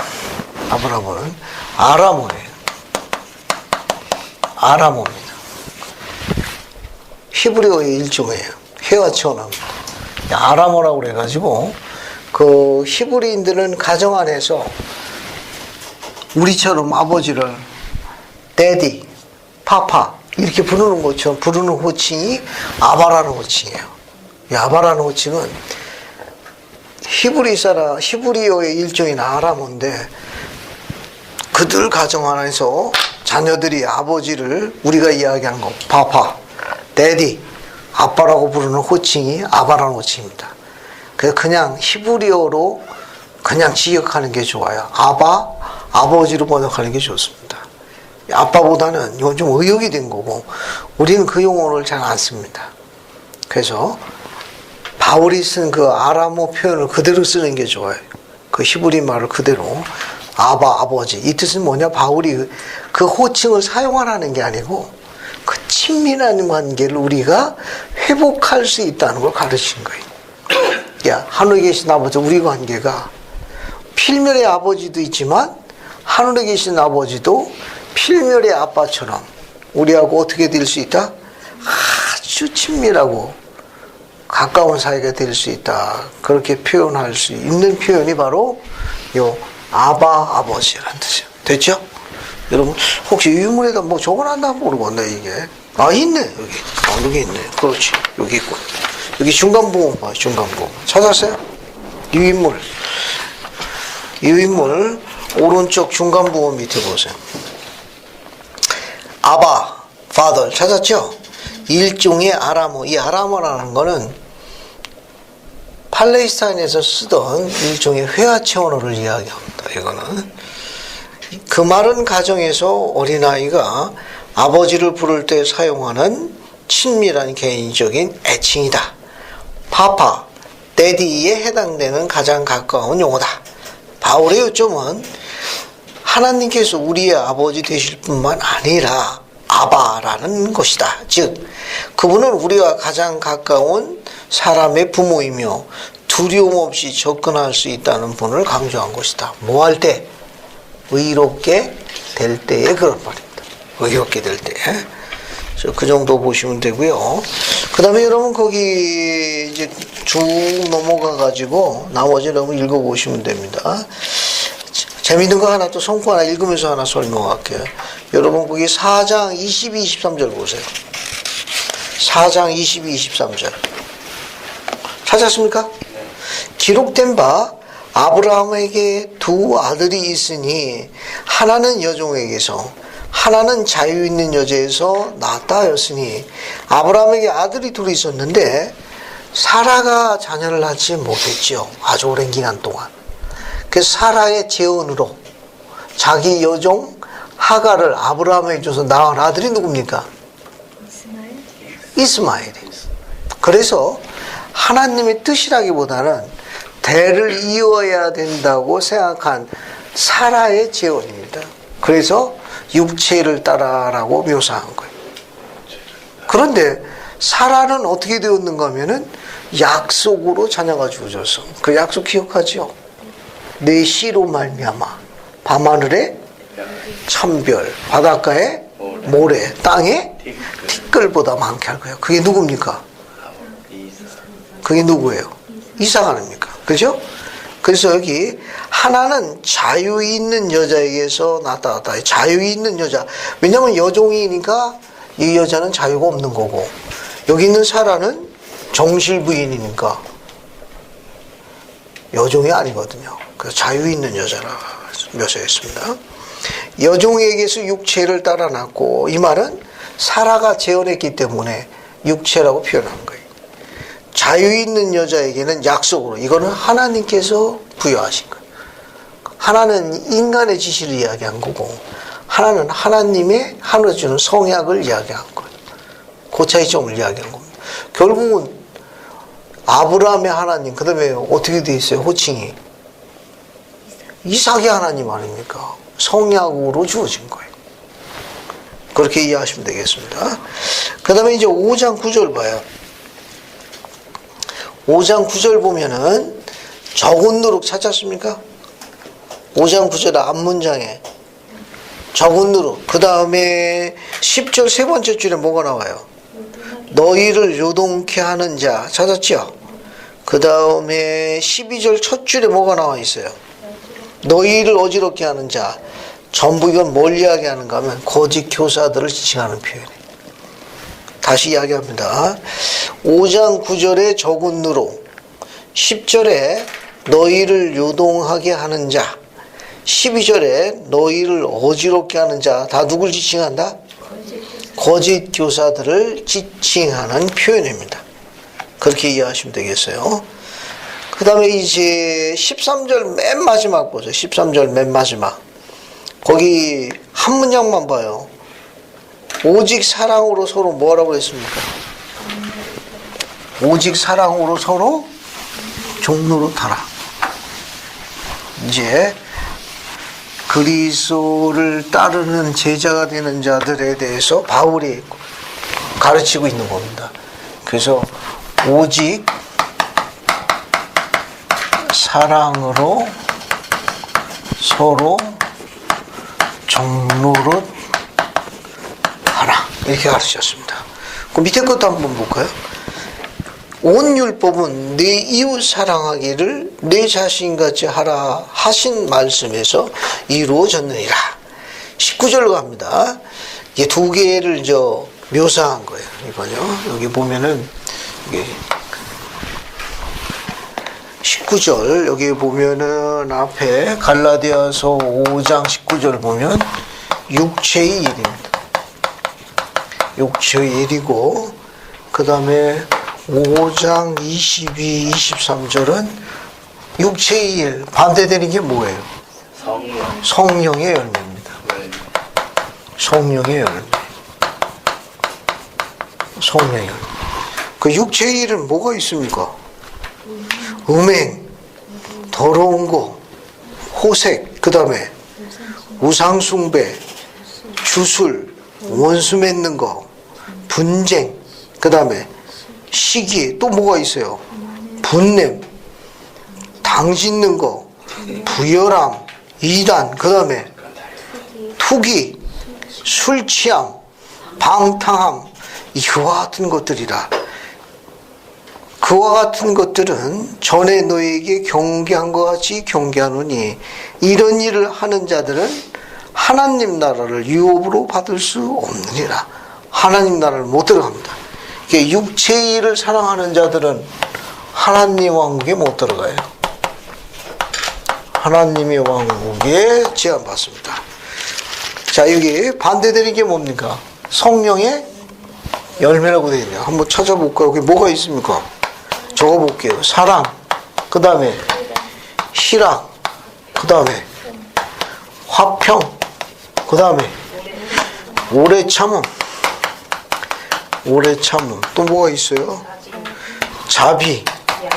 A: 아브라함은 아람어예요. 아람어입니다. 히브리어의 일종이에요. 해와 천합니다. 아람어라고 그래가지고 그 히브리인들은 가정 안에서 우리처럼 아버지를 데디, 파파 이렇게 부르는 것처럼 부르는 호칭이 아바라는 호칭이에요. 이 아바라는 호칭은 히브리어의 일종인 아람어인데 그들 가정 안에서 자녀들이 아버지를 우리가 이야기하는 거 파파, 데디, 아빠라고 부르는 호칭이 아바라는 호칭입니다. 그냥 히브리어로 그냥 지역하는 게 좋아요. 아바, 아버지로 번역하는 게 좋습니다. 아빠보다는 이건 좀 의역이 된 거고 우리는 그 용어를 잘 안 씁니다. 그래서 바울이 쓴 그 아람어 표현을 그대로 쓰는 게 좋아요. 그 히브리 말을 그대로 아바, 아버지. 이 뜻은 뭐냐? 바울이 그 호칭을 사용하라는 게 아니고 그 친밀한 관계를 우리가 회복할 수 있다는 걸 가르치는 거예요. 야, 하늘에 계신 아버지, 우리 관계가 필멸의 아버지도 있지만 하늘에 계신 아버지도 필멸의 아빠처럼 우리하고 어떻게 될 수 있다? 아주 친밀하고 가까운 사이가 될 수 있다. 그렇게 표현할 수 있는 표현이 바로 요 아바 아버지라는 뜻이에요. 됐죠? 여러분 혹시 유인물에다 뭐 적어놨나 모르겠네 이게. 아 있네 여기. 여기 있네. 그렇지. 여기 있고. 여기 중간부분 봐. 중간부분. 찾았어요? 유인물. 유인물 오른쪽 중간부분 밑에 보세요. 아바, father 찾았죠? 일종의 아람어. 이 아람어라는 거는 팔레스타인에서 쓰던 일종의 회화체 언어를 이야기합니다. 이거는 그 말은 가정에서 어린아이가 아버지를 부를 때 사용하는 친밀한 개인적인 애칭이다. 파파, 데디에 해당되는 가장 가까운 용어다. 바울의 요점은 하나님께서 우리의 아버지 되실 뿐만 아니라 아바라는 것이다. 즉 그분은 우리와 가장 가까운 사람의 부모이며 두려움 없이 접근할 수 있다는 분을 강조한 것이다. 뭐 할 때? 의롭게 될 때에 그런 말입니다. 의롭게 될 때. 그 정도 보시면 되고요. 그 다음에 여러분 거기 이제 쭉 넘어가 가지고 나머지는 한번 읽어보시면 됩니다. 재밌는 거 하나 또 성구 하나 읽으면서 하나 설명할게요. 여러분 거기 4장 22, 23절 보세요. 4장 22, 23절 찾았습니까? 기록된 바 아브라함에게 두 아들이 있으니 하나는 여종에게서 하나는 자유 있는 여자에서 낳았다 하였으니 아브라함에게 아들이 둘이 있었는데 사라가 자녀를 낳지 못했죠. 아주 오랜 기간 동안. 그래서 사라의 재혼으로 자기 여종 하가를 아브라함에게 줘서 낳은 아들이 누굽니까? 이스마엘. 그래서 하나님의 뜻이라기보다는 대를 이어야 된다고 생각한 사라의 재혼입니다. 그래서 육체를 따라라고 묘사한 거예요. 그런데 사라는 어떻게 되었는가 하면은 약속으로 자녀가 주어져서 그 약속 기억하죠? 내 씨로 말미암아 밤하늘에 천별, 바닷가에 모래, 땅에 티끌보다 많게 할 거예요. 그게 누굽니까? 그게 누구예요? 이삭 아닙니까? 그죠? 그래서 여기 하나는 자유 있는 여자에게서 나타났다. 자유 있는 여자. 왜냐하면 여종이니까 이 여자는 자유가 없는 거고 여기 있는 사라는 정실 부인이니까 여종이 아니거든요. 그래서 자유 있는 여자라 묘사했습니다. 여종에게서 육체를 따라 낳고 이 말은 사라가 재혼했기 때문에 육체라고 표현한 거예요. 자유 있는 여자에게는 약속으로 이거는 하나님께서 부여하신 거예요. 하나는 인간의 지시를 이야기한 거고 하나는 하나님의 하늘에 주는 성약을 이야기한 거예요. 그 차이점을 이야기한 겁니다. 결국은 아브라함의 하나님 그 다음에 어떻게 돼 있어요? 호칭이 이삭의 하나님 아닙니까? 성약으로 주어진 거예요. 그렇게 이해하시면 되겠습니다. 그 다음에 이제 5장 9절 봐요. 5장 9절 보면은 적은 누룩 찾았습니까? 5장 9절 앞문장에 적은 누룩. 그 다음에 10절 세 번째 줄에 뭐가 나와요? 너희를 요동케 하는 자 찾았죠? 그 다음에 12절 첫 줄에 뭐가 나와 있어요? 너희를 어지럽게 하는 자. 전부 이건 뭘 이야기하는가 하면 거짓 교사들을 지칭하는 표현이에요. 다시 이야기합니다. 5장 9절에 적은 누룩, 10절에 너희를 요동하게 하는 자. 12절에 너희를 어지럽게 하는 자. 다 누굴 지칭한다? 거짓 교사들을 지칭하는 표현입니다. 그렇게 이해하시면 되겠어요. 그 다음에 이제 13절 맨 마지막 보죠. 13절 맨 마지막. 거기 한 문장만 봐요. 오직 사랑으로 서로 뭐라고 했습니까? 오직 사랑으로 서로 종로로 타라. 이제 그리스도를 따르는 제자가 되는 자들에 대해서 바울이 가르치고 있는 겁니다. 그래서 오직 사랑으로 서로 종로로 하라. 이렇게 가르쳤습니다. 그 밑에 것도 한번 볼까요? 온 율법은 내 이웃 사랑하기를 내 자신같이 하라 하신 말씀에서 이루어졌느니라. 19절로 갑니다. 이게 두 개를 묘사한 거예요. 이거요. 여기 보면은 이게 19절 여기 보면은 앞에 갈라디아서 5장 19절 보면 육체의 일입니다. 육체의 일이고 그 다음에 5장 22, 23절은 육체의 일 반대되는 게 뭐예요? 성령의 열매입니다. 성령의 열매. 성령의 열매. 그 육체의 일은 뭐가 있습니까? 음행, 더러운 거, 호색, 그 다음에 우상숭배, 주술, 원수 맺는 거, 분쟁, 그 다음에 시기, 또 뭐가 있어요? 분냄, 당 짓는 거, 부열함, 이단, 그 다음에 투기, 술 취함, 방탕함, 이와 같은 것들이라. 그와 같은 것들은 전에 너에게 경계한 것 같이 경계하노니 이런 일을 하는 자들은 하나님 나라를 유업으로 받을 수 없느니라. 하나님 나라를 못 들어갑니다. 육체의 일을 사랑하는 자들은 하나님 왕국에 못 들어가요. 하나님의 왕국에 제한받습니다. 자, 여기 반대되는 게 뭡니까? 성령의 열매라고 되어 있네요. 한번 찾아볼까요? 여기 뭐가 있습니까? 적어볼게요. 사랑, 그 다음에 희락, 그 다음에 화평, 그 다음에 오래 참음, 오래 참음. 또 뭐가 있어요? 자비,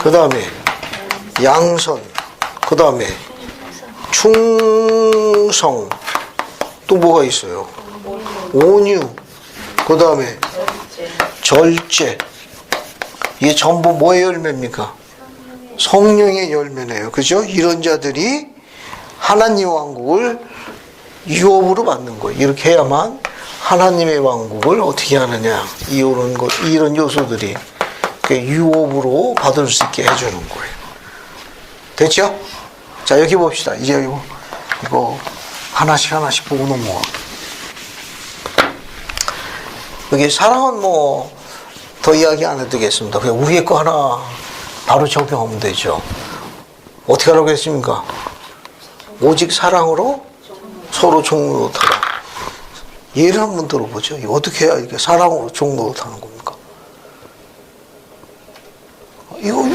A: 그 다음에 양선, 그 다음에 충성. 또 뭐가 있어요? 온유, 그 다음에 절제. 이게 전부 뭐의 열매입니까? 성령의 열매네요. 그죠? 이런 자들이 하나님 왕국을 유업으로 받는 거예요. 이렇게 해야만 하나님의 왕국을 어떻게 하느냐. 이런 요소들이 유업으로 받을 수 있게 해주는 거예요. 됐죠? 자, 여기 봅시다. 이제 이거 하나씩 보고 넘어가. 여기 사랑은 더 이야기 안 해도 되겠습니다. 그냥 위에 거 하나 바로 적용하면 되죠. 어떻게 하라고 했습니까? 오직 사랑으로 서로 종로로 타라. 예를 한번 들어보죠. 어떻게 해야 이렇게 사랑으로 종로로 타는 겁니까? 이거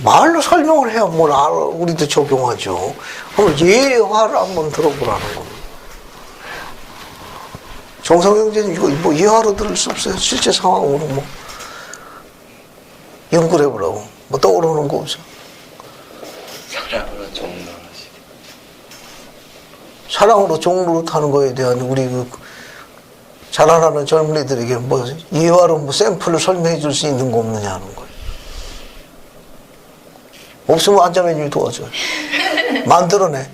A: 말로 설명을 해야 뭘 알아, 우리도 적용하죠. 한번 예화를 한번 들어보라는 겁니다. 정성형제는 이거 예화로 들을 수 없어요. 실제 상황으로 연구를 해보라고. 떠오르는 거 없어요.
F: 사랑으로 종로하시기.
A: 사랑으로 종로로 타는 거에 대한 우리 자라나는 젊은이들에게 예화로 샘플을 설명해 줄 수 있는 거 없느냐는 거예요. 없으면 안자매님이 도와줘요. 만들어내라고.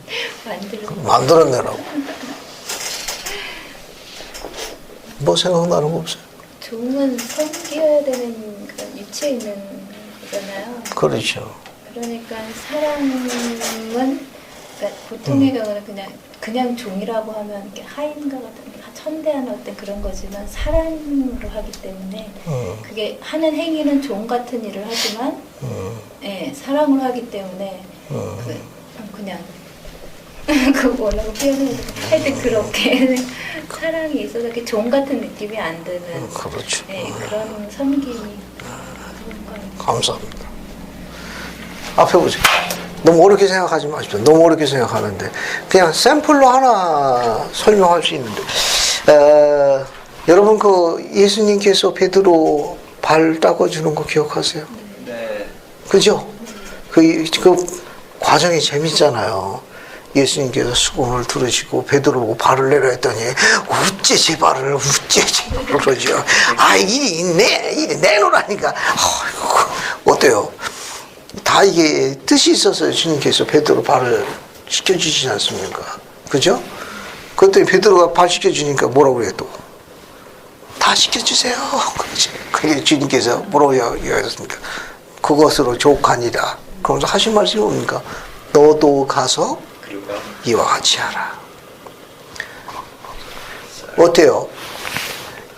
A: 생각나는 거 없어요?
C: 종은 섬겨야 되는 그런 위치에 있는 거잖아요.
A: 그렇죠.
C: 그러니까 사랑은 그러니까 보통의 경우는 그냥 종이라고 하면 이렇게 하인과 같은 천대한 어떤 그런 거지만 사랑으로 하기 때문에 그게 하는 행위는 종 같은 일을 하지만 예, 사랑으로 하기 때문에 그냥 그 뭐라고 표현을 하여튼 그렇게 사랑이 있어서 이렇게 종 같은 느낌이 안 드는
A: 그렇죠.
C: 예, 그런 섬김이 그런 거
A: 감사합니다. 앞에 보세요. 너무 어렵게 생각하지 마십시오. 너무 어렵게 생각하는데 그냥 샘플로 하나 설명할 수 있는데 여러분 그 예수님께서 베드로 발 닦아주는 거 기억하세요?
B: 네.
A: 그죠? 그 과정이 재밌잖아요. 예수님께서 수건을 들으시고 베드로 보고 발을 내려 했더니 우째 제 발을 우째 제 발을 그러죠. 아 일이 내놓으라니까. 어때요? 다 이게 뜻이 있어서 주님께서 베드로 발을 시켜주시지 않습니까? 그죠? 그랬더니 베드로가 발 시켜주니까 뭐라고 그래요 또? 다 시켜주세요. 그게 주님께서 뭐라고 이야기했습니까? 그것으로 족하니라. 그러면서 하신 말씀이 뭡니까? 너도 가서 이와 같이 하라. 어때요?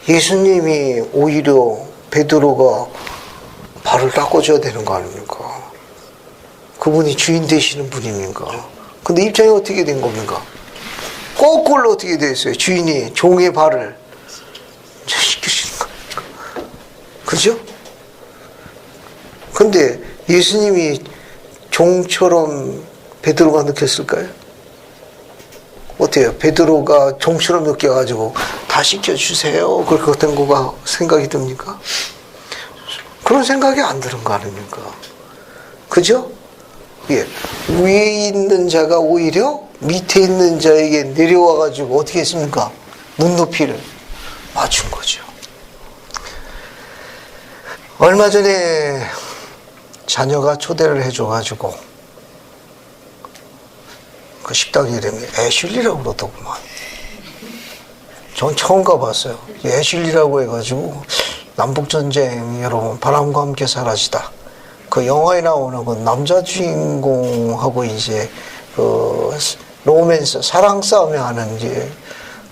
A: 예수님이 오히려 베드로가 발을 닦아줘야 되는 거 아닙니까? 그분이 주인 되시는 분입니까? 근데 입장이 어떻게 된 겁니까? 거꾸로 어떻게 됐어요? 주인이 종의 발을 시키시는 거니까. 그죠? 근데 예수님이 종처럼 베드로가 느꼈을까요? 어때요? 베드로가 종처럼 느껴가지고 다 시켜주세요. 그렇게 된 거가 생각이 듭니까? 그런 생각이 안 드는 거 아닙니까? 그죠? 예. 위에 있는 자가 오히려 밑에 있는 자에게 내려와가지고 어떻게 했습니까? 눈높이를 맞춘 거죠. 얼마 전에 자녀가 초대를 해줘가지고 그 식당 이름이 애슐리라고 그러더구만. 전 처음 가봤어요. 애슐리라고 해가지고 남북전쟁 여러분 바람과 함께 사라지다. 그 영화에 나오는 그 남자 주인공하고 이제 그 로맨스 사랑 싸움을 하는 이제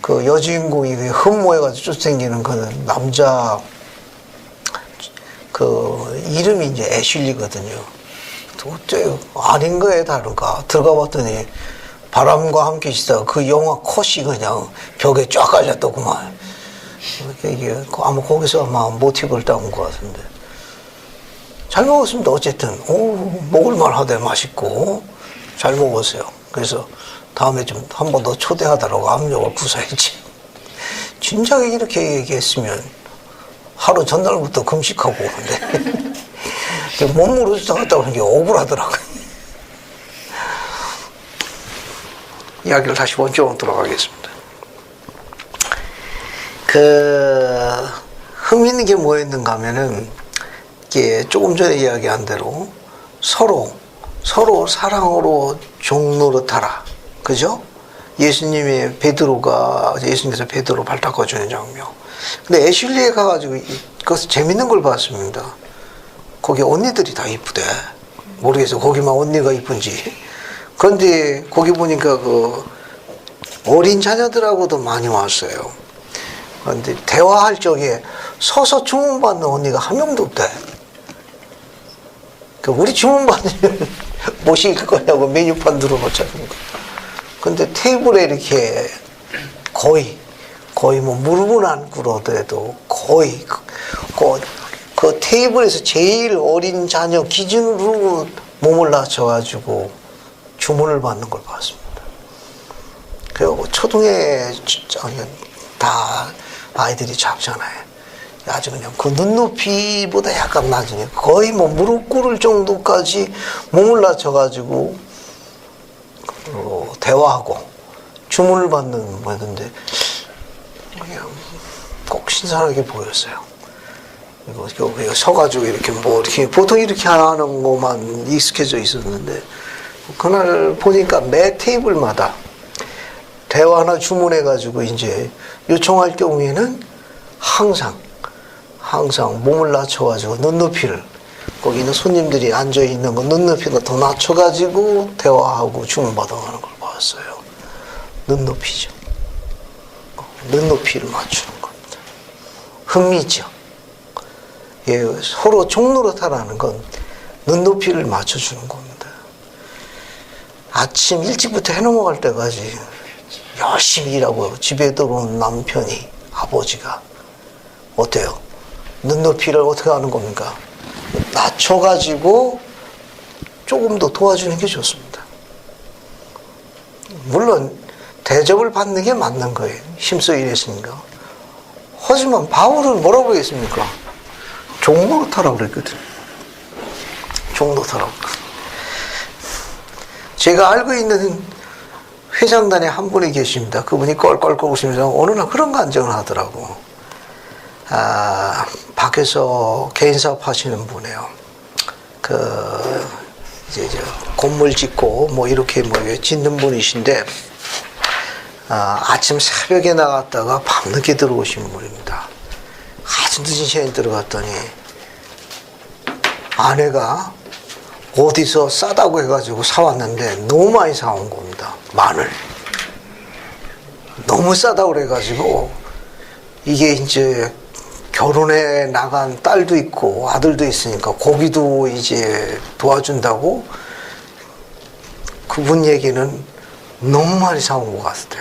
A: 그 여주인공이 흠모해가지고 쫓아다니는 그 남자 그 이름이 이제 애슐리거든요. 어때요? 아닌 거에 다른가? 들어가 봤더니 바람과 함께 있다가 그 영화 컷이 그냥 벽에 쫙 깔렸더구만. 이게 아마 거기서 아마 모티브를 따온 것 같은데. 잘 먹었습니다. 어쨌든 먹을만 하대. 맛있고 잘 먹었어요. 그래서 다음에 좀 한 번 더 초대하더라고 압력을 구사했지. 진작에 이렇게 얘기했으면 하루 전날부터 금식하고 오는데 몸으로 쫓아갔다 오는 게 억울하더라고요. 이야기를 다시 원점으로 돌아가겠습니다. 흥미있는 게 뭐였는가 하면은 이게 조금 전에 이야기한 대로 서로 사랑으로 종 노릇하라. 그죠? 예수님께서 베드로 발 닦아주는 장면. 근데 애슐리에 가가지고 그것을 재밌는 걸 봤습니다. 거기 언니들이 다 이쁘대. 모르겠어. 거기만 언니가 이쁜지. 그런데 거기 보니까 그 어린 자녀들하고도 많이 왔어요. 그런데 대화할 적에 서서 주문받는 언니가 한 명도 없대. 우리 주문받으면 뭐 시킬 거냐고 메뉴판 들어놓자는 거. 근데 테이블에 이렇게 거의 뭐 무릎은 안 꿇어도 거의 그 테이블에서 제일 어린 자녀 기준으로 몸을 낮춰가지고 주문을 받는 걸 봤습니다. 그리고 초등에 다 아이들이 작잖아요. 아주 그냥 그 눈높이보다 약간 낮으니 거의 뭐 무릎 꿇을 정도까지 몸을 낮춰가지고 대화하고 주문을 받는 거였는데 그냥 꼭 신선하게 보였어요. 이거 서가지고 이렇게 보통 이렇게 하는 것만 익숙해져 있었는데 그날 보니까 매 테이블마다 대화나 주문해가지고 이제 요청할 경우에는 항상 몸을 낮춰가지고 눈높이를 거기 있는 손님들이 앉아있는 거 눈높이가 더 낮춰가지고 대화하고 주문받아가는 걸 봤어요. 눈높이죠. 눈높이를 맞추는 겁니다. 흥미죠. 예, 서로 종노릇하라는 건 눈높이를 맞춰주는 겁니다. 아침 일찍부터 해 넘어갈 때까지 열심히 일하고 집에 들어온 남편이, 아버지가 어때요? 눈높이를 어떻게 하는 겁니까? 낮춰가지고 조금 더 도와주는 게 좋습니다. 물론 대접을 받는 게 맞는 거예요. 힘써 일했으니까. 하지만 바울은 뭐라고 했습니까? 종노릇하라고 그랬거든. 종노릇하라고. 제가 알고 있는 회장단에 한 분이 계십니다. 그분이 껄껄껄 웃으면서 어느 날 그런 간증을 하더라고. 밖에서 개인 사업 하시는 분이에요. 이제 건물 짓고 뭐 이렇게 뭐 짓는 분이신데, 아침 새벽에 나갔다가 밤늦게 들어오신 분입니다. 아주 늦은 시간에 들어갔더니 아내가 어디서 싸다고 해가지고 사왔는데 너무 많이 사온 겁니다. 마늘. 너무 싸다고 그래가지고 이게 이제 결혼에 나간 딸도 있고 아들도 있으니까 고기도 이제 도와준다고 그분 얘기는 너무 많이 사온 것 같대.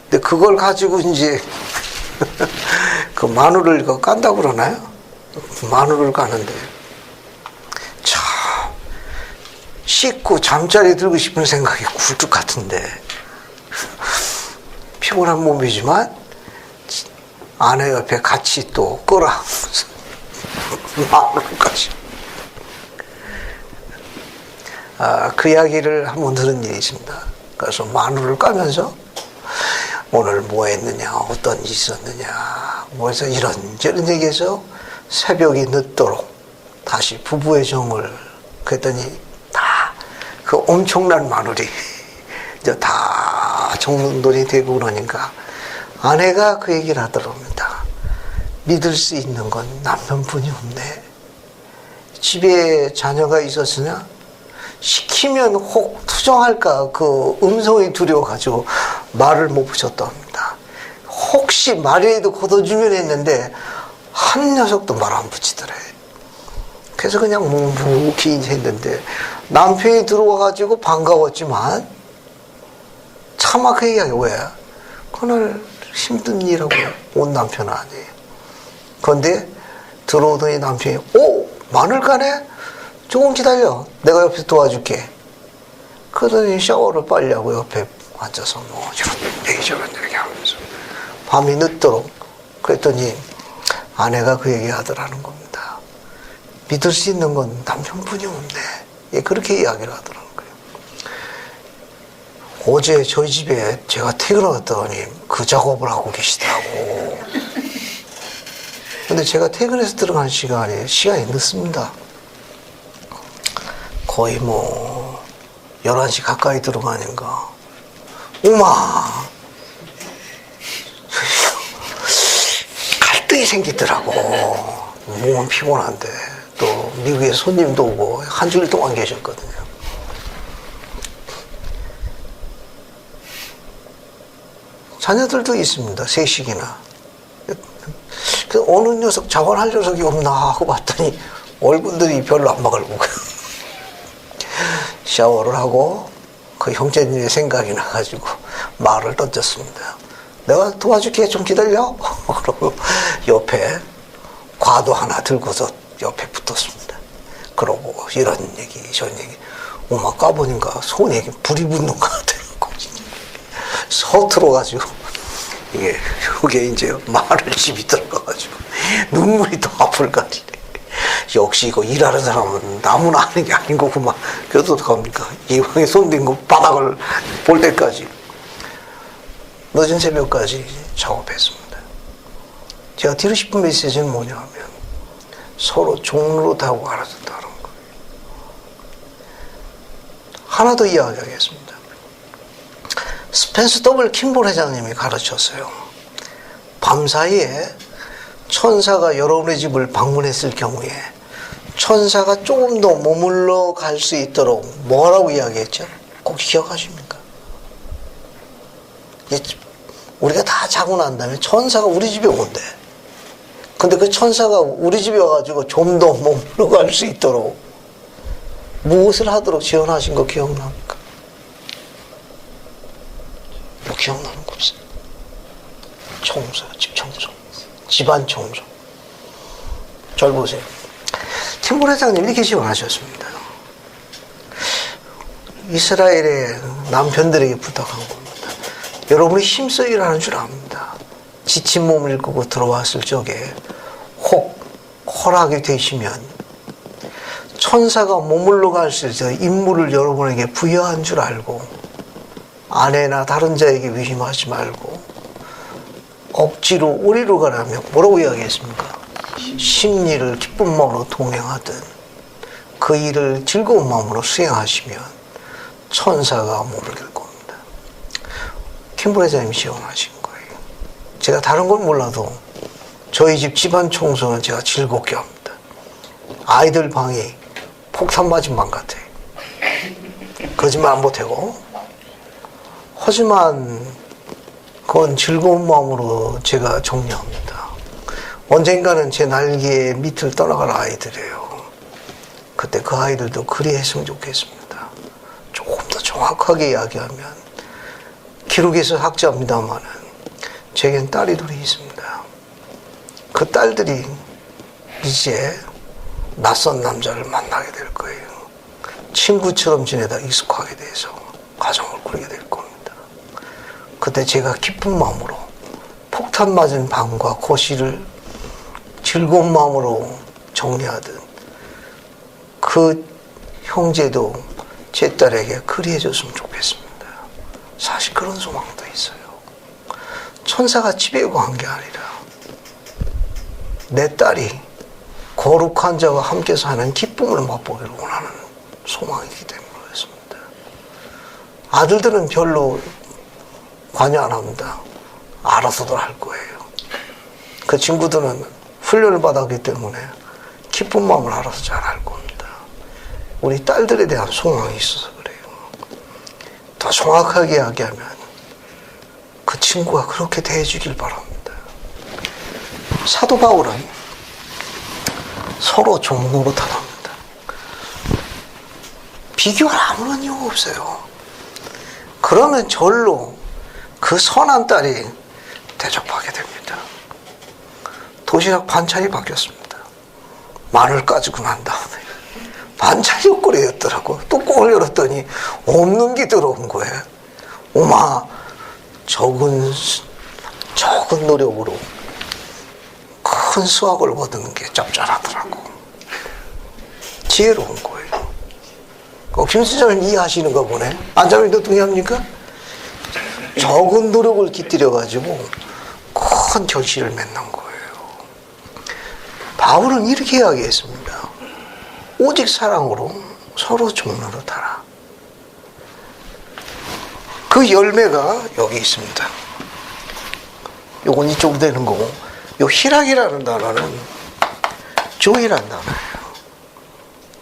A: 근데 그걸 가지고 이제 그 마늘을 깐다고 그러나요? 마늘을 까는데 참 씻고 잠자리 들고 싶은 생각이 굴뚝 같은데 피곤한 몸이지만 아내 옆에 같이 또 끄라 마늘까지. 그 이야기를 한번 들은 일이 있습니다. 그래서 마늘을 까면서 오늘 뭐 했느냐, 어떤 일이 있었느냐, 뭐 해서 이런저런 얘기해서 새벽이 늦도록 다시 부부의 정을, 그랬더니 다 그 엄청난 마늘이 이제 다 정돈이 되고 그러니까 아내가 그 얘기를 하더랍니다. 믿을 수 있는 건 남편뿐이 없네. 집에 자녀가 있었으나 시키면 혹 투정할까 그 음성이 두려워가지고 말을 못 붙였답니다. 혹시 말이라도 걷어주면 했는데 한 녀석도 말 안 붙이더래. 그래서 그냥 묵묵히 했는데 남편이 들어와가지고 반가웠지만 차마 그 얘기하기 왜? 그날 힘든 일하고 온 남편 아니에요. 그런데 들어오더니 남편이 오! 마늘 까네? 조금 기다려. 내가 옆에서 도와줄게. 그러더니 샤워를 빨리 하고 옆에 앉아서 뭐 저런 얘기 하면서 밤이 늦도록. 그랬더니 아내가 그 얘기 하더라는 겁니다. 믿을 수 있는 건 남편뿐이 없네. 예, 그렇게 이야기를 하더라는 거예요. 어제 저희 집에 제가 퇴근했더니 그 작업을 하고 계시더라고. 근데 제가 퇴근해서 들어간 시간이 늦습니다. 거의 뭐 11시 가까이 들어가니까 오마 갈등이 생기더라고. 몸은 피곤한데 또 미국에 손님도 오고 한 주일 동안 계셨거든요. 자녀들도 있습니다. 셋씩이나. 그 어느 녀석 자원할 녀석이 없나 하고 봤더니 얼굴들이 별로 안 막을고 샤워를 하고 그 형제님의 생각이 나가지고 말을 던졌습니다. 내가 도와줄게, 좀 기다려. 그러고 옆에 과도 하나 들고서 옆에 붙었습니다. 그러고 이런 얘기 저런 얘기 엄마 까보니까 손에 불이 붙는 것 같아요. 서툴어가지고 이게 이제 마늘집이 들어가가지고 눈물이 더 앞을 가지네. 역시 이거 일하는 사람은 나무나 하는 게 아닌 거구만. 그래도 어떡합니까? 이왕에 손댄 거 바닥을 볼 때까지 늦은 새벽까지 작업했습니다. 제가 드리고 싶은 메시지는 뭐냐면 서로 종로하고 알아줬다는 거. 하나 더 이야기하겠습니다. 스펜서 더블 킴볼 회장님이 가르쳤어요. 밤사이에 천사가 여러분의 집을 방문했을 경우에 천사가 조금 더 머물러 갈 수 있도록 뭐라고 이야기했죠? 꼭 기억하십니까? 우리가 다 자고 난 다음에 천사가 우리 집에 온대. 근데 그 천사가 우리 집에 와가지고 좀 더 머물러 갈 수 있도록 무엇을 하도록 지원하신 거 기억납니까? 뭐 기억나는 거 없어요? 청소, 집 청소, 집안 청소. 절 보세요. 팀볼 회장님 이렇게 지원하셨습니다. 이스라엘의 남편들에게 부탁한 겁니다. 여러분이 힘써 일하는 줄 압니다. 지친 몸을 일구고 들어왔을 적에 혹 허락이 되시면 천사가 머물러 갈 수 있어 임무를 여러분에게 부여한 줄 알고 아내나 다른 자에게 위임하지 말고 억지로 우리로 가라며 뭐라고 이야기했습니까? 심리를 기쁜 마음으로 동행하든 그 일을 즐거운 마음으로 수행하시면 천사가 머물길 겁니다. 김부 회장님이 지원하신 거예요. 제가 다른 건 몰라도 저희 집 집안 청소는 제가 즐겁게 합니다. 아이들 방이 폭탄 맞은 방 같아요. 거짓말 안 보태고. 하지만 그건 즐거운 마음으로 제가 정리합니다. 언젠가는 제 날개 밑을 떠나갈 아이들이에요. 그때 그 아이들도 그리했으면 좋겠습니다. 조금 더 정확하게 이야기하면 기록에서 학자입니다마는 제겐 딸이 둘이 있습니다. 그 딸들이 이제 낯선 남자를 만나게 될 거예요. 친구처럼 지내다 익숙하게 돼서 가정을 꾸리게 될 겁니다. 그때 제가 기쁜 마음으로 폭탄 맞은 방과 거실을 즐거운 마음으로 정리하듯 그 형제도 제 딸에게 그리해 줬으면 좋겠습니다. 사실 그런 소망도 있어요. 천사가 집에 간 게 아니라 내 딸이 거룩한 자와 함께 사는 기쁨을 맛보기를 원하는 소망이기 때문에 그렇습니다. 아들들은 별로 관여 안 합니다. 알아서들 할 거예요. 그 친구들은 훈련을 받았기 때문에 기쁜 마음을 알아서 잘 할 겁니다. 우리 딸들에 대한 소망이 있어서 그래요. 더 정확하게 이야기하면 그 친구가 그렇게 대해주길 바랍니다. 사도 바울은 서로 종노릇하답니다. 비교할 아무런 이유가 없어요. 그러면 절로 그 선한 딸이 대접하게 됩니다. 도시락 반찬이 바뀌었습니다. 마늘 까지고 난 다음에 반찬이 옷걸이였더라고. 뚜껑을 열었더니 없는 게 들어온 거예요. 오마 적은 노력으로 큰 수확을 얻는 게 짭짤하더라고. 지혜로운 거예요. 김수장님 이해하시는가 보네. 안자민도 동의합니까? 적은 노력을 깃들여가지고 큰 결실을 맺는 거예요. 바울은 이렇게 이야기했습니다. 오직 사랑으로 서로 종노릇하라. 그 열매가 여기 있습니다. 요건 이쪽으로 되는 거고, 요 희락이라는 단어는 조이라는 단어예요.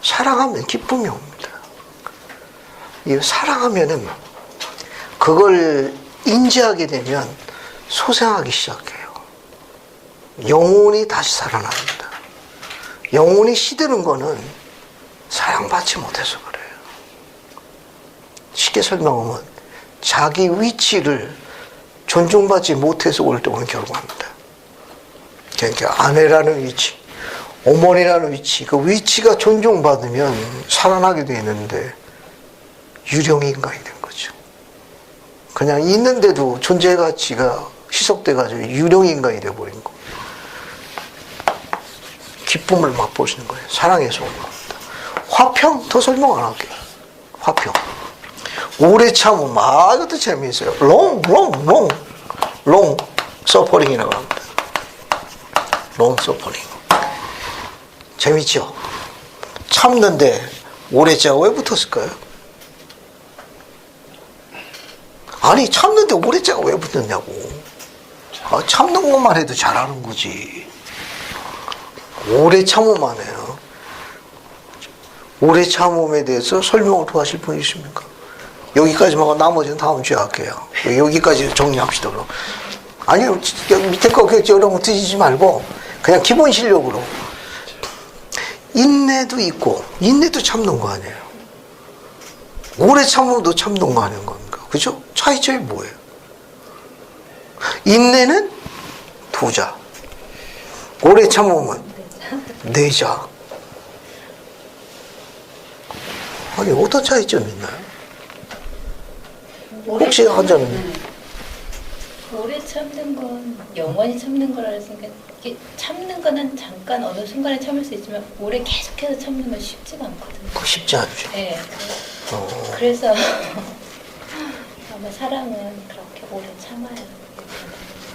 A: 사랑하면 기쁨이 옵니다. 이 사랑하면은 그걸 인지하게 되면 소생하기 시작해요. 영혼이 다시 살아납니다. 영혼이 시드는 거는 사랑받지 못해서 그래요. 쉽게 설명하면 자기 위치를 존중받지 못해서 옳다고는 결과합니다. 그러니까 아내라는 위치, 어머니라는 위치, 그 위치가 존중받으면 살아나게 되어 있는데 유령 인간이 된 거죠. 그냥 있는데도 존재 가치가 희석돼가지고 유령 인간이 돼버린 거. 기쁨을 맛보시는 거예요. 사랑에서 온 겁니다. 화평 더 설명 안 할게요. 화평. 오래 참음, 이것도 재미있어요. 롱 서퍼링이라고 합니다. 롱 서퍼링. 재밌죠? 참는데 오래 자가 왜 붙었을까요? 아니, 참는데 오래 자가 왜 붙었냐고. 참는 것만 해도 잘하는 거지. 오래 참음만 해요. 오래 참음에 대해서 설명을 도와줄 분 있습니까? 여기까지만 하고 나머지는 다음 주에 할게요. 여기까지 정리합시다. 그럼 아니, 밑에 거 이런 거 드시지 말고 그냥 기본 실력으로. 인내도 있고, 인내도 참는 거 아니에요. 오래 참어도 참는 거 아닌 겁니까? 그죠? 차이점이 뭐예요? 인내는 도자. 오래 참으면 내자. 아니, 어떤 차이점이 있나요? 혹시 한자는
C: 오래 참는 건 영원히 참는 거라 했으니까 이게 참는 거는 잠깐 어느 순간에 참을 수 있지만 오래 계속해서 참는 건 쉽지가 않거든요.
A: 그거 쉽지 않죠.
C: 네.
A: 어.
C: 그래서 아마 사랑은 그렇게 오래 참아야 돼요.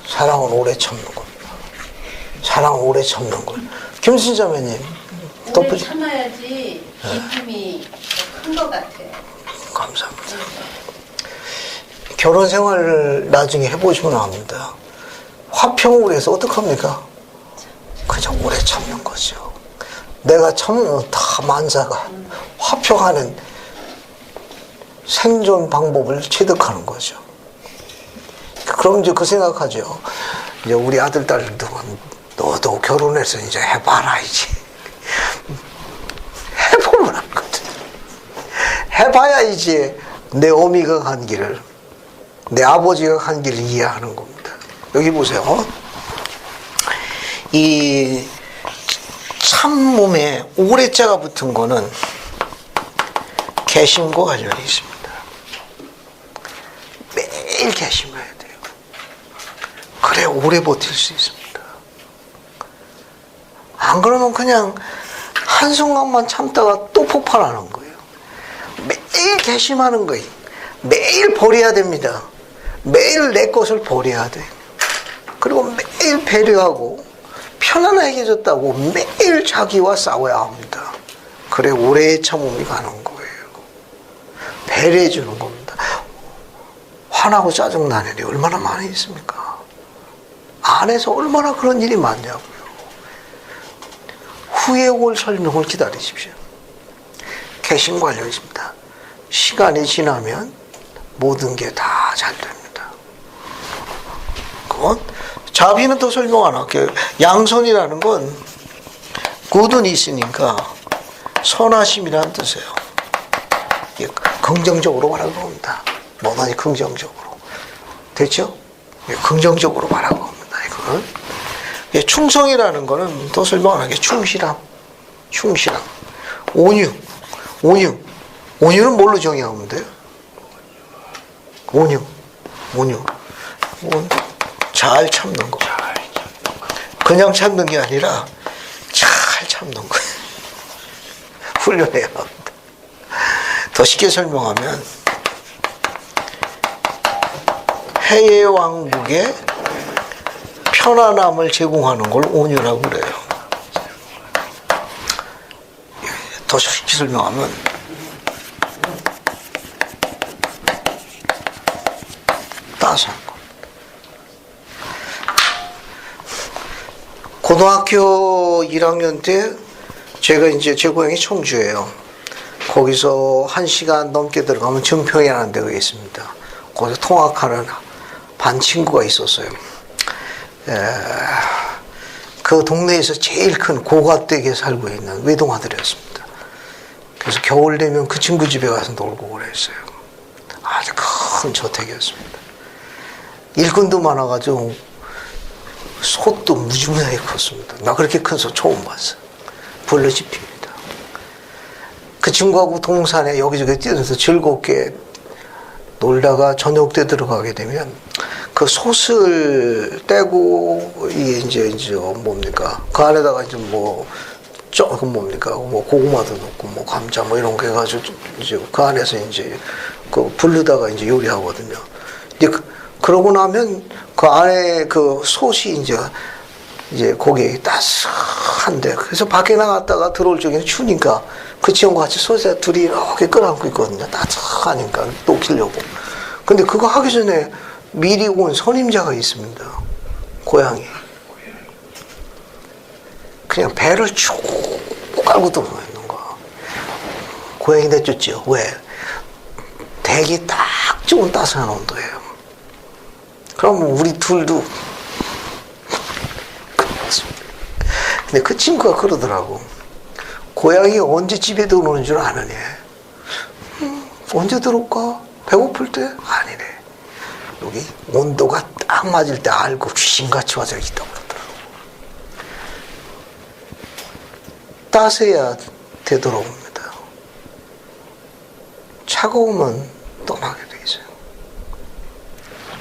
A: 사랑은 오래 참는 겁니다. 사랑은 오래 참는 걸. 김순자매님,
G: 오래 참아야지 기쁨이 큰 것 같아요.
A: 감사합니다. 결혼 생활을 나중에 해보시면 압니다. 화평을 해서 어떡합니까? 그냥 오래 참는 거죠. 내가 참으면 다 만사가 화평하는 생존 방법을 체득하는 거죠. 그럼 이제 그 생각하죠. 이제 우리 아들, 딸들도 너도 결혼해서 이제 해봐라, 이제. 해보면 알거든. 해봐야 이제 내 어미가 간 길을, 내 아버지가 간 길을 이해하는 겁니다. 여기 보세요. 이 참몸에 오래자가 붙은 거는 개심과 관련이 있습니다. 매일 개심해야 돼요. 그래 오래 버틸 수 있습니다. 안 그러면 그냥 한순간만 참다가 또 폭발하는 거예요. 매일 개심하는 거예요. 매일 버려야 됩니다. 매일 내 것을 버려야 돼요. 그리고 매일 배려하고 편안하게 해줬다고 매일 자기와 싸워야 합니다. 그래 오래 참음이 가는 거예요. 배려해 주는 겁니다. 화나고 짜증나는 일이 얼마나 많이 있습니까? 안에서 얼마나 그런 일이 많냐고요. 후에 올 설명을 기다리십시오. 개심 관련입니다. 시간이 지나면 모든 게 다 잘 됩니다. 그건 자비는 더 설명 안 할게요. 양선이라는 건 굿은 있으니까 선하심이라는 뜻이에요. 긍정적으로 말하는 겁니다. 뭐든지 긍정적으로. 됐죠? 긍정적으로 말하는 겁니다. 이건. 충성이라는 거는 더 설명 안 할게요. 충실함. 온유. 온유는 뭘로 정의하면 돼요? 온유. 잘 참는 거. 그냥 참는 게 아니라 잘 참는 거예요. 훈련해야 합니다. 더 쉽게 설명하면 해외 왕국에 편안함을 제공하는 걸 온유라고 그래요. 더 쉽게 설명하면 따스한 거. 고등학교 1학년 때 제가 이제 제 고향이 청주예요. 거기서 1시간 넘게 들어가면 증평이라는 데가 있습니다. 거기서 통학하는 반 친구가 있었어요. 그 동네에서 제일 큰 고가댁에 살고 있는 외동아들이었습니다. 그래서 겨울 되면 그 친구 집에 가서 놀고 그랬어요. 아주 큰 저택이었습니다. 일꾼도 많아가지고 솥도 무지무지하게 컸습니다. 나 그렇게 큰 솥 처음 봤어요. 불러 지핍니다. 그 친구하고 동산에 여기저기 뛰어서 즐겁게 놀다가 저녁 때 들어가게 되면 그 솥을 떼고 이게 이제 뭡니까? 그 안에다가 이제 그 뭡니까? 고구마도 넣고 감자 이런 거 해가지고 이제 그 안에서 이제 그 불르다가 이제 요리하거든요. 이제 그러고 나면 그 안에 그 솥이 이제 거기에 따스한데 그래서 밖에 나갔다가 들어올 적에는 추우니까 그 친구가 같이 솥에 둘이 이렇게 끌어안고 있거든요. 따뜻하니까 녹이려고. 근데 그거 하기 전에 미리 온 선임자가 있습니다. 고향에. 그냥 배를 쭉 깔고 들어가 있는 거야. 고향이 내쫓죠. 왜? 댁이 딱 좋은 따스한 온도예요. 그럼 우리 둘도 근데 그 친구가 그러더라고. 고양이 언제 집에 들어오는 줄 아느냐. 언제 들어올까? 배고플 때? 아니래. 여기 온도가 딱 맞을 때 알고 귀신같이 와서 여기 있다고 그러더라고. 따스해야 되돌아옵니다. 차가우면 떠나게 돼 있어요.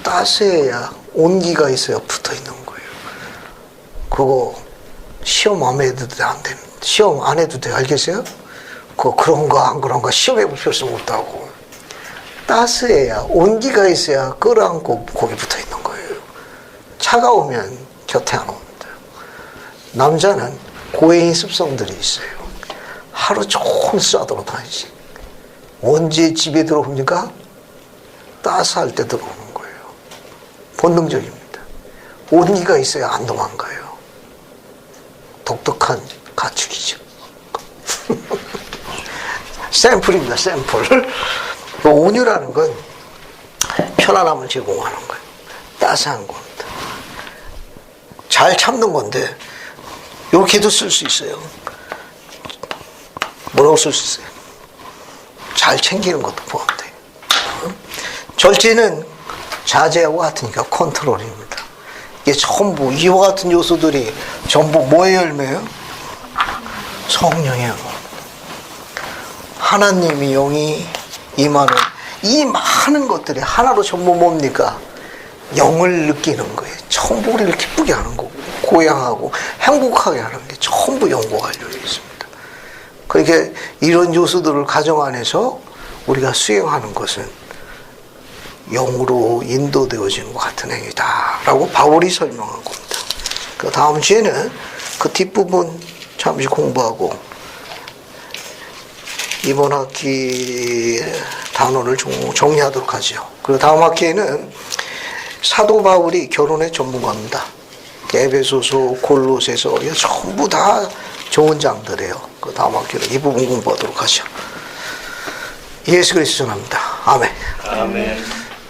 A: 따스해야 온기가 있어야 붙어 있는 거예요. 그거 시험 안 해도 돼, 안 되는. 시험 안 해도 돼, 알겠어요? 그런가 안 그런가 시험해 볼 필요성 없다고. 따스해야, 온기가 있어야 끌어안고 거기 붙어 있는 거예요. 차가우면 곁에 안 옵니다. 남자는 고해인 습성들이 있어요. 하루 종일 쏴돌아다니지. 언제 집에 들어옵니까? 따스할 때 들어오는 거예요. 본능적입니다. 온기가 있어야 안 도망가요. 독특한 가축이죠. 샘플입니다, 샘플. 온유라는 건 편안함을 제공하는 거예요. 따스한 겁니다. 잘 참는 건데, 이렇게도 쓸 수 있어요. 뭐라고 쓸 수 있어요? 잘 챙기는 것도 포함돼요. 절제는 자제하고 같으니까 컨트롤입니다. 이게 전부, 이와 같은 요소들이 전부 뭐의 열매예요? 성령의 열매. 하나님이 영이 임하는 이 많은 것들이 하나로 전부 뭡니까? 영을 느끼는 거예요. 전부 우리를 기쁘게 하는 거고, 고향하고 행복하게 하는 게 전부 영과 관련이 있습니다. 그러니까 이런 요소들을 가정 안에서 우리가 수행하는 것은 영으로 인도되어지는 것 같은 행위다 라고 바울이 설명한 겁니다. 그 다음 주에는 그 뒷부분 잠시 공부하고 이번 학기 단원을 정리하도록 하죠. 그리고 다음 학기에는 사도 바울이 결혼의 전문가입니다. 에베소서, 골로새서 이거 전부 다 좋은 장들이에요. 그 다음 학기는 이 부분 공부하도록 하죠. 예수 그리스도 전합니다. 아멘.
F: 아멘.